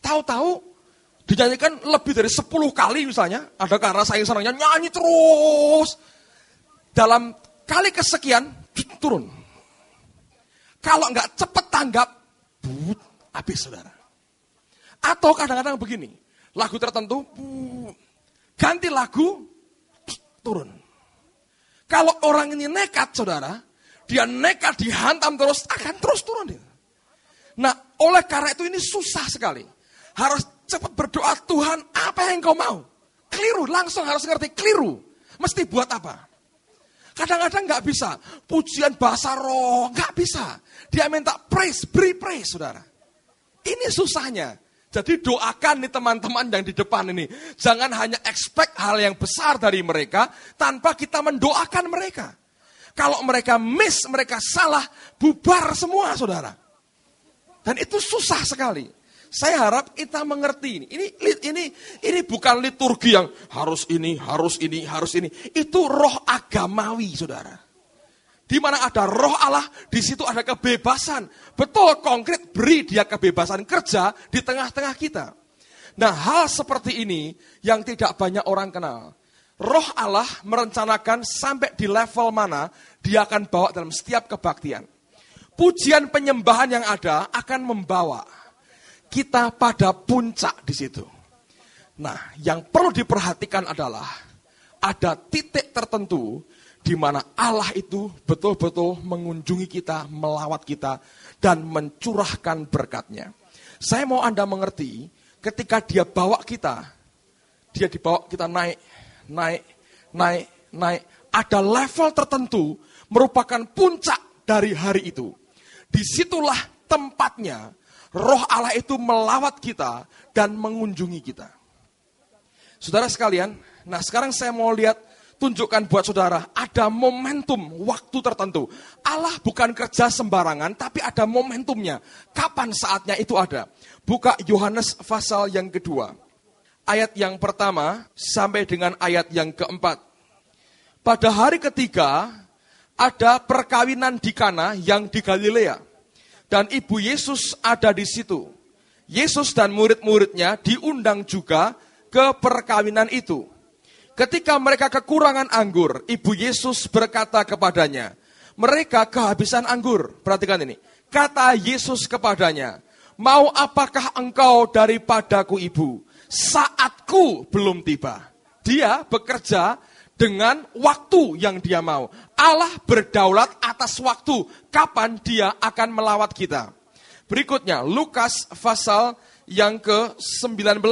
Tahu-tahu dinyanyikan lebih dari 10 kali misalnya, ada karena saking senangnya nyanyi terus. Dalam kali kesekian, turun. Kalau nggak cepet tanggap, habis saudara. Atau kadang-kadang begini, lagu tertentu, ganti lagu, turun. Kalau orang ini nekat saudara, dia nekat dihantam terus, akan terus turun. Nah, oleh karena itu ini susah sekali. Harus cepat berdoa, Tuhan apa yang kau mau? Keliru, langsung harus ngerti, keliru. Mesti buat apa? Kadang-kadang gak bisa, pujian bahasa roh, gak bisa. Dia minta praise, beri praise saudara. Ini susahnya. Jadi doakan nih teman-teman yang di depan ini. Jangan hanya expect hal yang besar dari mereka, tanpa kita mendoakan mereka. Kalau mereka miss, mereka salah, bubar semua saudara. Dan itu susah sekali. Saya harap kita mengerti ini. Ini bukan liturgi yang harus ini. Itu roh agamawi, saudara. Di mana ada roh Allah, di situ ada kebebasan. Betul, konkret, beri dia kebebasan kerja di tengah-tengah kita. Nah, hal seperti ini yang tidak banyak orang kenal. Roh Allah merencanakan sampai di level mana dia akan bawa dalam setiap kebaktian. Pujian penyembahan yang ada akan membawa kita pada puncak di situ. Nah, yang perlu diperhatikan adalah ada titik tertentu di mana Allah itu betul-betul mengunjungi kita, melawat kita, dan mencurahkan berkatnya. Saya mau Anda mengerti, ketika dia bawa kita, dia dibawa kita naik. Ada level tertentu merupakan puncak dari hari itu. Disitulah tempatnya Roh Allah itu melawat kita dan mengunjungi kita. Saudara sekalian, nah sekarang saya mau tunjukkan buat saudara, ada momentum waktu tertentu. Allah bukan kerja sembarangan, tapi ada momentumnya. Kapan saatnya itu ada? Buka Yohanes pasal yang kedua. Ayat yang pertama sampai dengan ayat yang keempat. Pada hari ketiga, ada perkawinan di Kana yang di Galilea. Dan ibu Yesus ada di situ. Yesus dan murid-muridnya diundang juga ke perkawinan itu. Ketika mereka kekurangan anggur, ibu Yesus berkata kepadanya, mereka kehabisan anggur. Perhatikan ini. Kata Yesus kepadanya, mau apakah engkau daripadaku ibu? Saatku belum tiba. Dia bekerja dengan waktu yang dia mau. Allah berdaulat atas waktu kapan dia akan melawat kita. Berikutnya, Lukas pasal yang ke-19.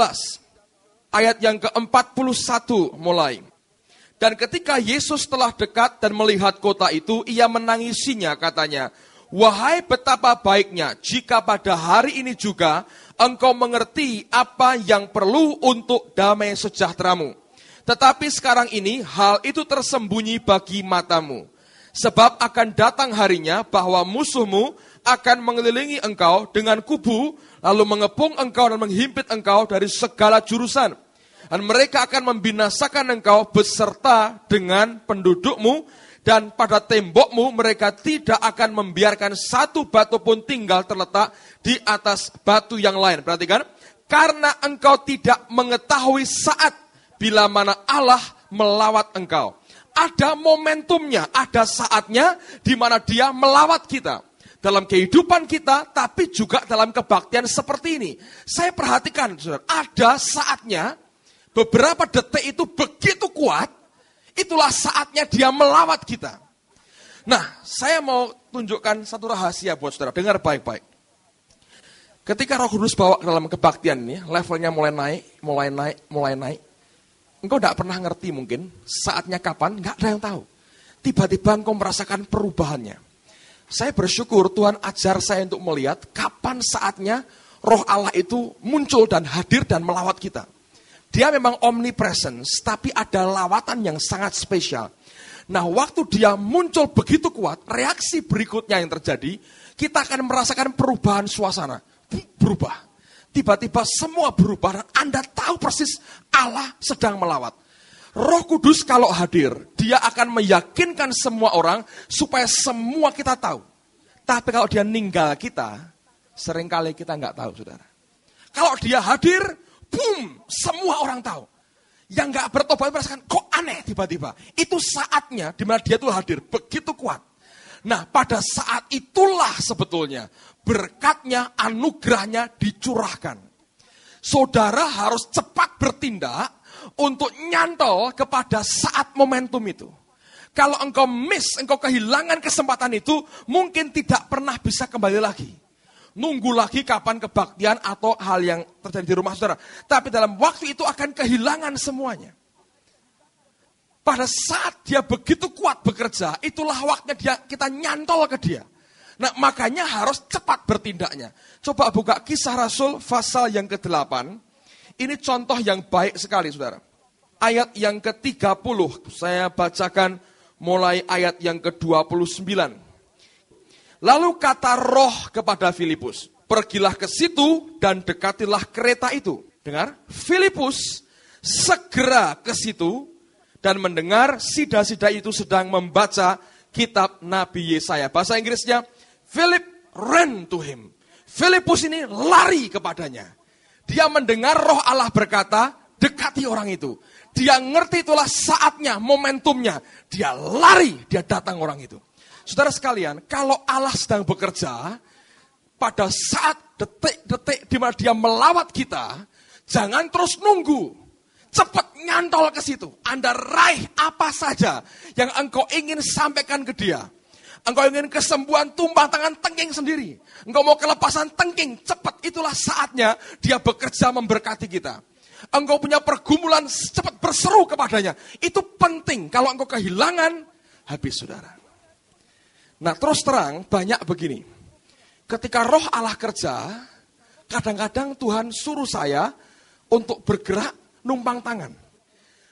Ayat yang ke-41 mulai. Dan ketika Yesus telah dekat dan melihat kota itu, ia menangisinya katanya, wahai betapa baiknya jika pada hari ini juga engkau mengerti apa yang perlu untuk damai sejahteramu. Tetapi sekarang ini hal itu tersembunyi bagi matamu. Sebab akan datang harinya bahwa musuhmu akan mengelilingi engkau dengan kubu, lalu mengepung engkau dan menghimpit engkau dari segala jurusan. Dan mereka akan membinasakan engkau beserta dengan pendudukmu, dan pada tembokmu mereka tidak akan membiarkan satu batu pun tinggal terletak di atas batu yang lain. Perhatikan, karena engkau tidak mengetahui saat bila mana Allah melawat engkau. Ada momentumnya, ada saatnya di mana dia melawat kita. Dalam kehidupan kita, tapi juga dalam kebaktian seperti ini. Saya perhatikan, saudara, ada saatnya, beberapa detik itu begitu kuat, itulah saatnya dia melawat kita. Nah, saya mau tunjukkan satu rahasia buat saudara, dengar baik-baik. Ketika Roh Kudus bawa ke dalam kebaktian ini, levelnya mulai naik. Engkau tidak pernah ngerti mungkin saatnya kapan, nggak ada yang tahu. Tiba-tiba engkau merasakan perubahannya. Saya bersyukur Tuhan ajar saya untuk melihat kapan saatnya Roh Allah itu muncul dan hadir dan melawat kita. Dia memang omnipresence, tapi ada lawatan yang sangat spesial. Nah, waktu dia muncul begitu kuat, reaksi berikutnya yang terjadi, kita akan merasakan perubahan suasana. Berubah. Tiba-tiba semua berubah dan Anda tahu persis Allah sedang melawat. Roh Kudus kalau hadir, dia akan meyakinkan semua orang supaya semua kita tahu. Tapi kalau dia ninggal kita, seringkali kita nggak tahu, saudara. Kalau dia hadir, boom, semua orang tahu. Yang nggak bertobat merasakan, kok aneh tiba-tiba. Itu saatnya di mana dia tuh hadir, begitu kuat. Nah, pada saat itulah sebetulnya berkatnya, anugerahnya dicurahkan. Saudara harus cepat bertindak untuk nyantol kepada saat momentum itu. Kalau engkau engkau kehilangan kesempatan itu, mungkin tidak pernah bisa kembali lagi. Nunggu lagi kapan kebaktian atau hal yang terjadi di rumah saudara. Tapi dalam waktu itu akan kehilangan semuanya. Pada saat dia begitu kuat bekerja, itulah waktunya kita nyantol ke dia. Nah, makanya harus cepat bertindaknya. Coba buka Kisah Rasul pasal yang ke-8. Ini contoh yang baik sekali, saudara. Ayat yang ke-30, saya bacakan mulai ayat yang ke-29. Lalu kata Roh kepada Filipus, pergilah ke situ dan dekatilah kereta itu. Dengar, Filipus segera ke situ dan mendengar sida-sida itu sedang membaca kitab Nabi Yesaya. Bahasa Inggrisnya, Philip ran to him. Filipus ini lari kepadanya. Dia mendengar Roh Allah berkata, dekati orang itu. Dia ngerti itulah saatnya, momentumnya. Dia lari, dia datang orang itu. Saudara sekalian, kalau Allah sedang bekerja, pada saat detik-detik di mana dia melawat kita, jangan terus nunggu. Cepat nyantol ke situ. Anda raih apa saja yang engkau ingin sampaikan ke dia. Engkau ingin kesembuhan, tumpang tangan, tengking sendiri. Engkau mau kelepasan, tengking, cepat. Itulah saatnya dia bekerja memberkati kita. Engkau punya pergumulan, cepat berseru kepadanya. Itu penting. Kalau engkau kehilangan, habis saudara. Nah, terus terang banyak begini. Ketika Roh Allah kerja, kadang-kadang Tuhan suruh saya untuk bergerak numpang tangan.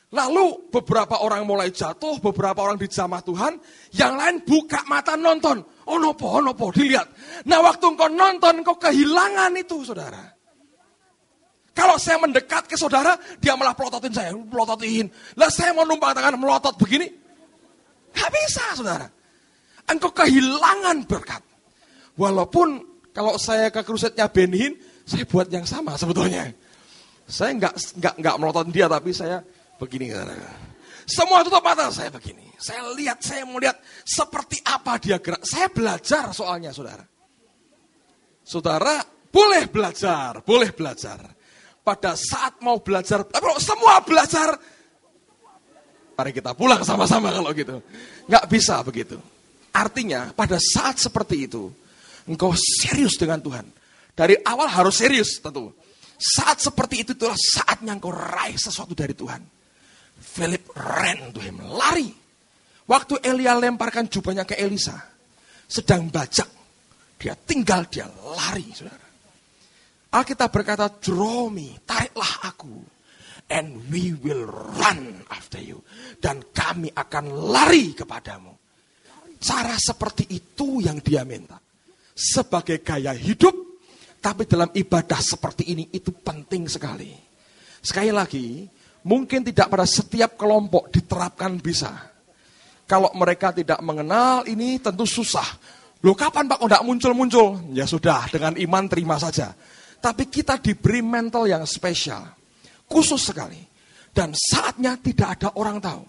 Lalu beberapa orang mulai jatuh, beberapa orang dijamah Tuhan, yang lain buka mata nonton. Oh nopo, dilihat. Nah, waktu engkau nonton, engkau kehilangan itu, saudara. Kalau saya mendekat ke saudara, dia malah pelototin saya, pelototin. Lah saya mau numpang tangan melotot begini, gak bisa, saudara. Engkau kehilangan berkat. Walaupun kalau saya ke krusetnya Benhin, saya buat yang sama sebetulnya. Saya nggak melototin dia, tapi saya begini. Semua tutup mata, saya begini. Saya mau lihat seperti apa dia gerak. Saya belajar soalnya, saudara. Saudara boleh belajar. Pada saat mau belajar, tapi kalau semua belajar, mari kita pulang sama-sama kalau gitu. Nggak bisa begitu. Artinya pada saat seperti itu, engkau serius dengan Tuhan. Dari awal harus serius tentu. Saat seperti itu itulah saatnya engkau raih sesuatu dari Tuhan. Philip ran to him, lari. Waktu Elia lemparkan jubahnya ke Elisa, sedang bajak, dia lari, saudara. Alkitab berkata, draw me, tariklah aku, and we will run after you. Dan kami akan lari kepadamu. Cara seperti itu yang dia minta. Sebagai gaya hidup, tapi dalam ibadah seperti ini, itu penting sekali. Sekali lagi, mungkin tidak pada setiap kelompok diterapkan bisa. Kalau mereka tidak mengenal ini tentu susah. Loh kapan Pak kok tidak muncul-muncul? Ya sudah, dengan iman terima saja. Tapi kita diberi mental yang spesial. Khusus sekali. Dan saatnya tidak ada orang tahu.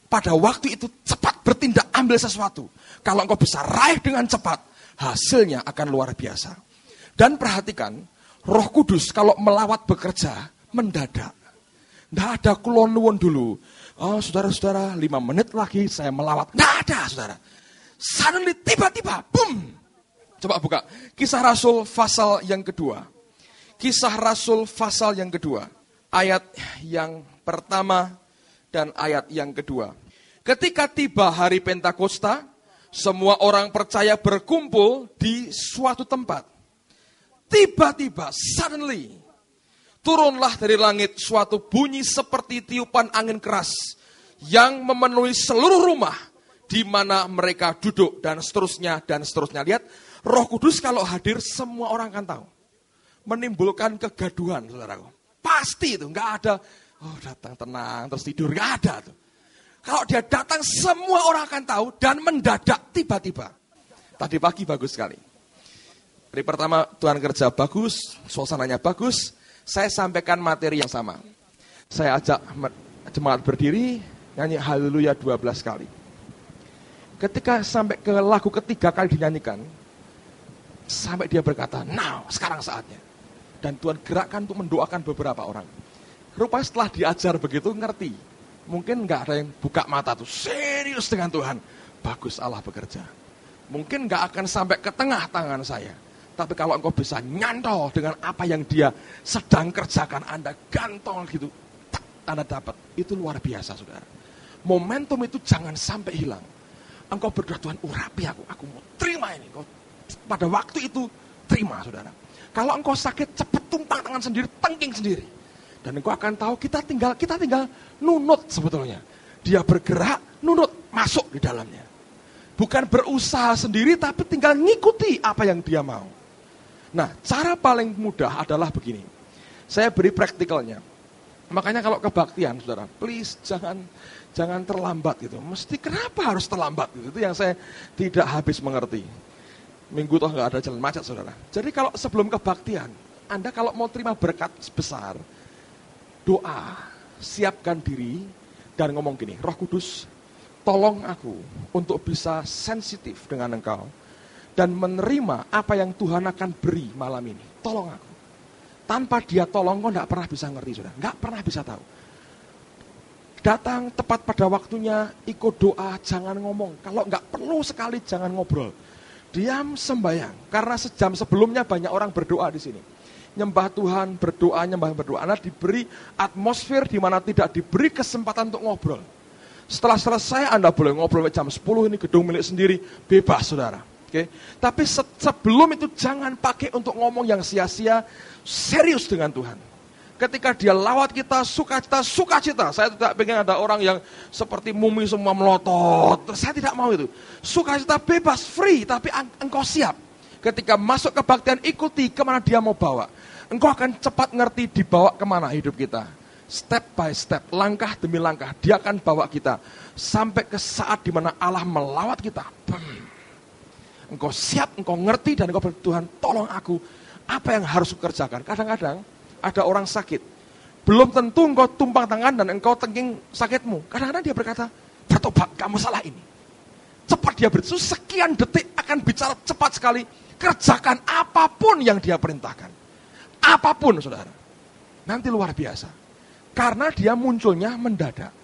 Pada waktu itu cepat bertindak, ambil sesuatu. Kalau engkau bisa raih dengan cepat, hasilnya akan luar biasa. Dan perhatikan, Roh Kudus kalau melawat bekerja, mendadak. Tidak ada kulon nuwun dulu. Oh saudara-saudara, 5 menit lagi saya melawat. Tidak ada saudara. Suddenly tiba-tiba, boom. Coba buka. Kisah Rasul pasal yang kedua. Kisah Rasul pasal yang kedua. Ayat yang pertama dan ayat yang kedua. Ketika tiba hari Pentakosta, Semua orang percaya berkumpul di suatu tempat. Tiba-tiba, suddenly, turunlah dari langit suatu bunyi seperti tiupan angin keras yang memenuhi seluruh rumah di mana mereka duduk dan seterusnya dan seterusnya. Lihat, Roh Kudus kalau hadir semua orang akan tahu. Menimbulkan kegaduhan, saudaraku. Pasti itu, nggak ada, oh datang tenang terus tidur, nggak ada tuh. Kalau dia datang semua orang akan tahu dan mendadak tiba-tiba. Tadi pagi bagus sekali. Hari pertama Tuhan kerja bagus, suasananya bagus. Saya sampaikan materi yang sama. Saya ajak jemaat berdiri, nyanyi Haleluya 12 kali. Ketika sampai ke lagu ketiga kali dinyanyikan, sampai dia berkata, now, sekarang saatnya. Dan Tuhan gerakkan untuk mendoakan beberapa orang. Rupanya setelah diajar begitu, ngerti. Mungkin nggak ada yang buka mata tuh, serius dengan Tuhan. Bagus Allah bekerja. Mungkin nggak akan sampai ke tengah tangan saya. Tapi kalau engkau bisa nyantol dengan apa yang dia sedang kerjakan, Anda gantol gitu, Anda dapat. Itu luar biasa, saudara. Momentum itu jangan sampai hilang. Engkau berdoa, Tuhan urapi aku mau terima ini. Pada waktu itu, terima, saudara. Kalau engkau sakit, cepat tumpang tangan sendiri, tengking sendiri. Dan engkau akan tahu kita tinggal nunut sebetulnya. Dia bergerak, nunut, masuk di dalamnya. Bukan berusaha sendiri, tapi tinggal ngikuti apa yang dia mau. Nah, cara paling mudah adalah begini. Saya beri praktikalnya. Makanya kalau kebaktian, saudara, please jangan terlambat gitu. Mesti kenapa harus terlambat gitu? Itu yang saya tidak habis mengerti. Minggu toh nggak ada jalan macet, saudara. Jadi kalau sebelum kebaktian, Anda kalau mau terima berkat besar, doa, siapkan diri, dan ngomong gini, Roh Kudus, tolong aku untuk bisa sensitif dengan Engkau, dan menerima apa yang Tuhan akan beri malam ini. Tolong aku. Tanpa dia tolong, kau nggak pernah bisa ngerti, saudara. Nggak pernah bisa tahu. Datang tepat pada waktunya, ikut doa, jangan ngomong. Kalau nggak perlu sekali, jangan ngobrol. Diam sembahyang. Karena sejam sebelumnya banyak orang berdoa di sini. Nyembah Tuhan, berdoa, nyembah berdoa. Anda diberi atmosfer di mana tidak diberi kesempatan untuk ngobrol. Setelah selesai, Anda boleh ngobrol jam 10, ini gedung milik sendiri, bebas, saudara. Okay? Tapi sebelum itu jangan pakai untuk ngomong yang sia-sia, serius dengan Tuhan. Ketika dia lawat kita, sukacita. Saya tidak pengen ada orang yang seperti mumi semua melotot. Saya tidak mau itu. Sukacita bebas, free, tapi engkau siap. Ketika masuk kebaktian, ikuti kemana dia mau bawa. Engkau akan cepat ngerti dibawa kemana hidup kita. Step by step, langkah demi langkah, dia akan bawa kita. Sampai ke saat dimana Allah melawat kita. Engkau siap, engkau ngerti, dan engkau berkata, Tuhan tolong aku, apa yang harus kukerjakan. Kadang-kadang ada orang sakit, belum tentu engkau tumpang tangan dan engkau tengking sakitmu. Kadang-kadang dia berkata, bertobat, kamu salah ini. Cepat dia beritahu, sekian detik akan bicara cepat sekali, kerjakan apapun yang dia perintahkan. Apapun, saudara. Nanti luar biasa. Karena dia munculnya mendadak.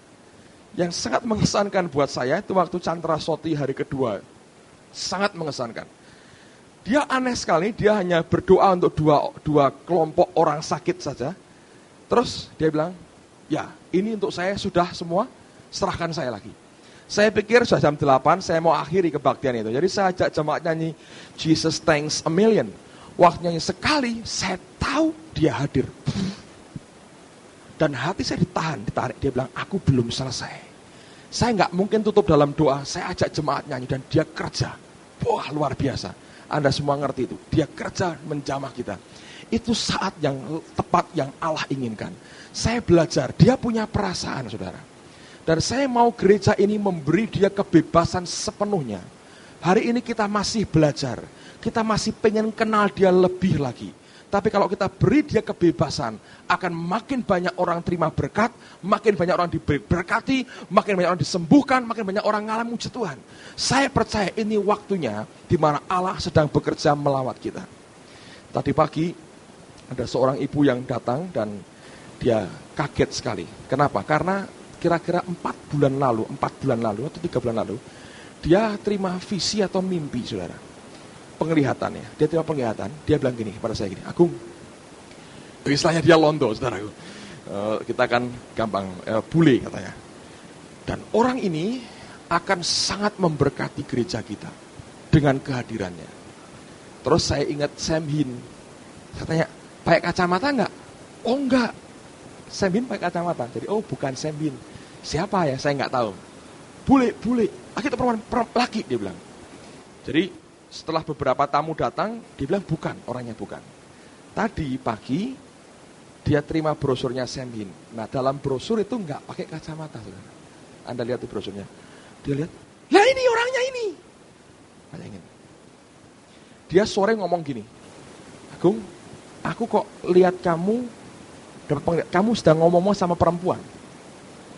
Yang sangat mengesankan buat saya, itu waktu Chandra Soti hari kedua. Sangat mengesankan. Dia aneh sekali, dia hanya berdoa untuk dua kelompok orang sakit saja. Terus dia bilang, ya ini untuk saya sudah semua, serahkan saya lagi. Saya pikir sudah jam 8, saya mau akhiri kebaktian itu. Jadi saya ajak jemaat nyanyi, Jesus Thanks a Million. Waktu nyanyi sekali, saya tahu dia hadir. Dan hati saya ditarik. Dia bilang, aku belum selesai. Saya nggak mungkin tutup dalam doa, saya ajak jemaat nyanyi dan dia kerja. Wah, luar biasa. Anda semua ngerti itu. Dia kerja menjamah kita. Itu saat yang tepat yang Allah inginkan. Saya belajar, dia punya perasaan, saudara. Dan saya mau gereja ini memberi dia kebebasan sepenuhnya. Hari ini kita masih belajar. Kita masih pengen kenal dia lebih lagi. Tapi kalau kita beri dia kebebasan, akan makin banyak orang terima berkat, makin banyak orang diberkati, makin banyak orang disembuhkan, makin banyak orang mengalami mujizat Tuhan. Saya percaya ini waktunya di mana Allah sedang bekerja melawat kita. Tadi pagi ada seorang ibu yang datang dan dia kaget sekali. Kenapa? Karena kira-kira 4 bulan lalu atau 3 bulan lalu, dia terima visi atau mimpi, saudara. Penglihatannya, dia terima penglihatan, dia bilang gini kepada saya gini, Agung, istilahnya dia londo, saudaraku. Kita kan gampang bule katanya. Dan orang ini akan sangat memberkati gereja kita dengan kehadirannya. Terus saya ingat Sam Hin. Saya tanya, pakai kacamata enggak? Oh enggak. Sam Hin pakai kacamata. Jadi bukan Sam Hin. Siapa ya? Saya enggak tahu. Bule. Akhirnya perempuan laki, dia bilang. Jadi setelah beberapa tamu datang, dia bilang bukan, orangnya bukan. Tadi pagi dia terima brosurnya Sam Hin. Nah, dalam brosur itu enggak pakai kacamata, saudara. Anda lihat di brosurnya. Dia lihat, lah ini orangnya ini. Bayangin. Dia sore ngomong gini, Agung, aku kok lihat kamu sedang ngomong sama perempuan.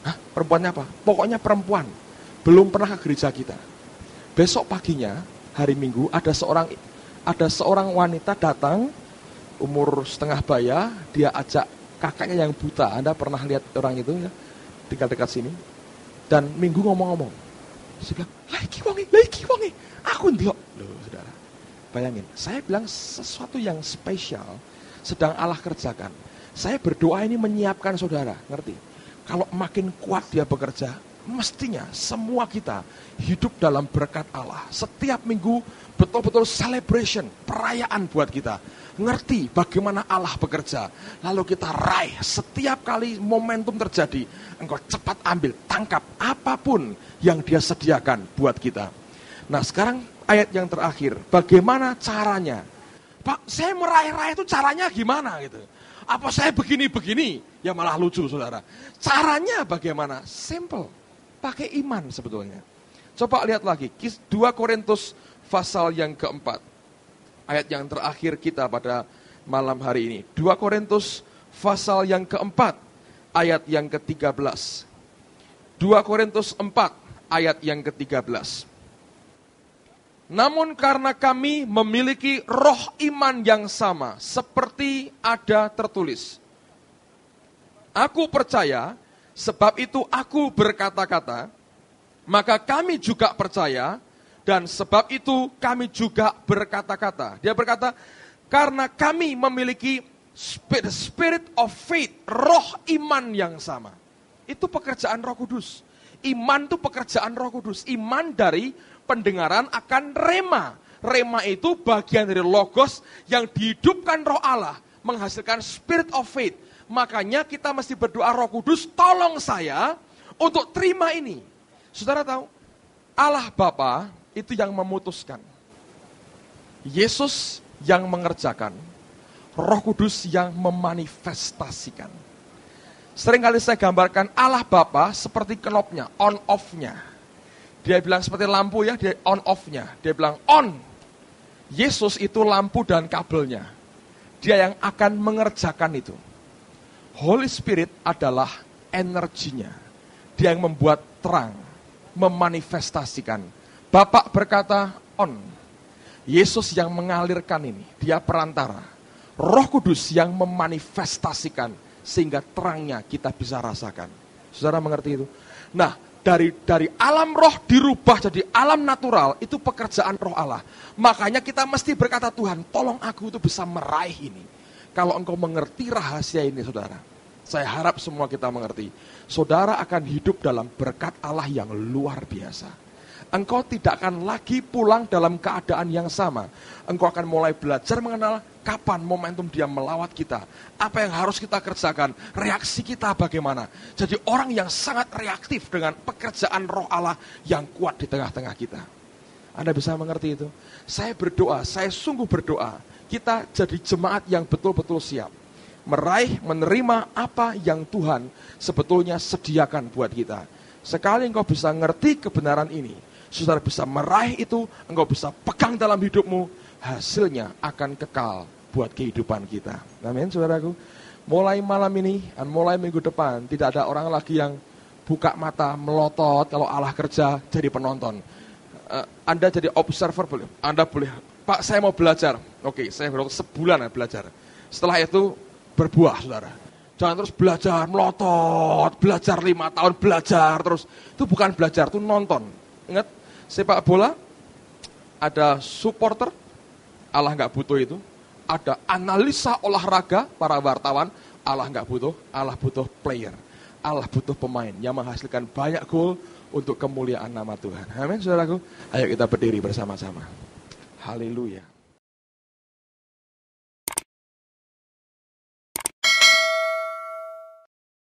Hah? Perempuannya apa? Pokoknya perempuan. Belum pernah ke gereja kita. Besok paginya, hari Minggu, ada seorang wanita datang, umur setengah baya, dia ajak kakaknya yang buta. Anda pernah lihat orang itu ya? Tinggal dekat sini. Dan Minggu ngomong-ngomong. Saya bilang, lagi wongi. Aku ndelok. Loh, saudara. Bayangin, saya bilang sesuatu yang spesial sedang Allah kerjakan. Saya berdoa ini menyiapkan saudara, ngerti? Kalau makin kuat dia bekerja, mestinya semua kita hidup dalam berkat Allah. Setiap minggu betul-betul celebration, perayaan buat kita. Ngerti bagaimana Allah bekerja. Lalu kita raih setiap kali momentum terjadi. Engkau cepat ambil, tangkap apapun yang dia sediakan buat kita. Nah sekarang ayat yang terakhir. Bagaimana caranya? Pak, saya meraih-raih itu caranya gimana gitu? Apa saya begini-begini? Ya malah lucu saudara. Caranya bagaimana? Simple. Pakai iman sebetulnya. Coba lihat lagi. 2 Korintus pasal yang keempat. Ayat yang terakhir kita pada malam hari ini. 2 Korintus pasal yang keempat. Ayat yang ke-13. 2 Korintus 4 ayat yang ke-13. Namun karena kami memiliki roh iman yang sama, seperti ada tertulis. Aku percaya, sebab itu aku berkata-kata, maka kami juga percaya, dan sebab itu kami juga berkata-kata. Dia berkata, karena kami memiliki spirit of faith, roh iman yang sama. Itu pekerjaan Roh Kudus. Iman itu pekerjaan Roh Kudus. Iman dari pendengaran akan rema. Rema itu bagian dari logos yang dihidupkan Roh Allah, menghasilkan spirit of faith. Makanya kita mesti berdoa, Roh Kudus tolong saya untuk terima ini. Saudara tahu, Allah Bapa itu yang memutuskan. Yesus yang mengerjakan. Roh Kudus yang memanifestasikan. Seringkali saya gambarkan Allah Bapa seperti knopnya, on off-nya. Dia bilang seperti lampu ya, dia on off-nya. Dia bilang on. Yesus itu lampu dan kabelnya. Dia yang akan mengerjakan itu. Holy Spirit adalah energinya. Dia yang membuat terang, memanifestasikan. Bapak berkata on. Yesus yang mengalirkan ini, dia perantara. Roh Kudus yang memanifestasikan sehingga terangnya kita bisa rasakan. Saudara mengerti itu? Nah, dari alam roh dirubah jadi alam natural, itu pekerjaan Roh Allah. Makanya kita mesti berkata, Tuhan, tolong aku itu bisa meraih ini. Kalau engkau mengerti rahasia ini, saudara, saya harap semua kita mengerti. Saudara akan hidup dalam berkat Allah yang luar biasa. Engkau tidak akan lagi pulang dalam keadaan yang sama. Engkau akan mulai belajar mengenal kapan momentum dia melawat kita. Apa yang harus kita kerjakan, reaksi kita bagaimana. Jadi orang yang sangat reaktif dengan pekerjaan Roh Allah yang kuat di tengah-tengah kita. Anda bisa mengerti itu? Saya berdoa, saya sungguh berdoa. Kita jadi jemaat yang betul-betul siap. Meraih, menerima apa yang Tuhan sebetulnya sediakan buat kita. Sekali engkau bisa ngerti kebenaran ini, saudara bisa meraih itu, engkau bisa pegang dalam hidupmu, hasilnya akan kekal buat kehidupan kita. Amin, saudaraku. Mulai malam ini, dan mulai minggu depan, tidak ada orang lagi yang buka mata, melotot, kalau Allah kerja, jadi penonton. Anda jadi observer boleh. Anda boleh, Pak saya mau belajar. Oke, saya sebulan belajar. Setelah itu berbuah, saudara. Jangan terus belajar, melotot, belajar 5 tahun, belajar terus. Itu bukan belajar, itu nonton. Ingat, sepak bola, ada supporter, Allah nggak butuh itu. Ada analisa olahraga, para wartawan, Allah nggak butuh, Allah butuh player. Allah butuh pemain yang menghasilkan banyak gol untuk kemuliaan nama Tuhan. Amin, saudaraku. Ayo kita berdiri bersama-sama. Haleluya.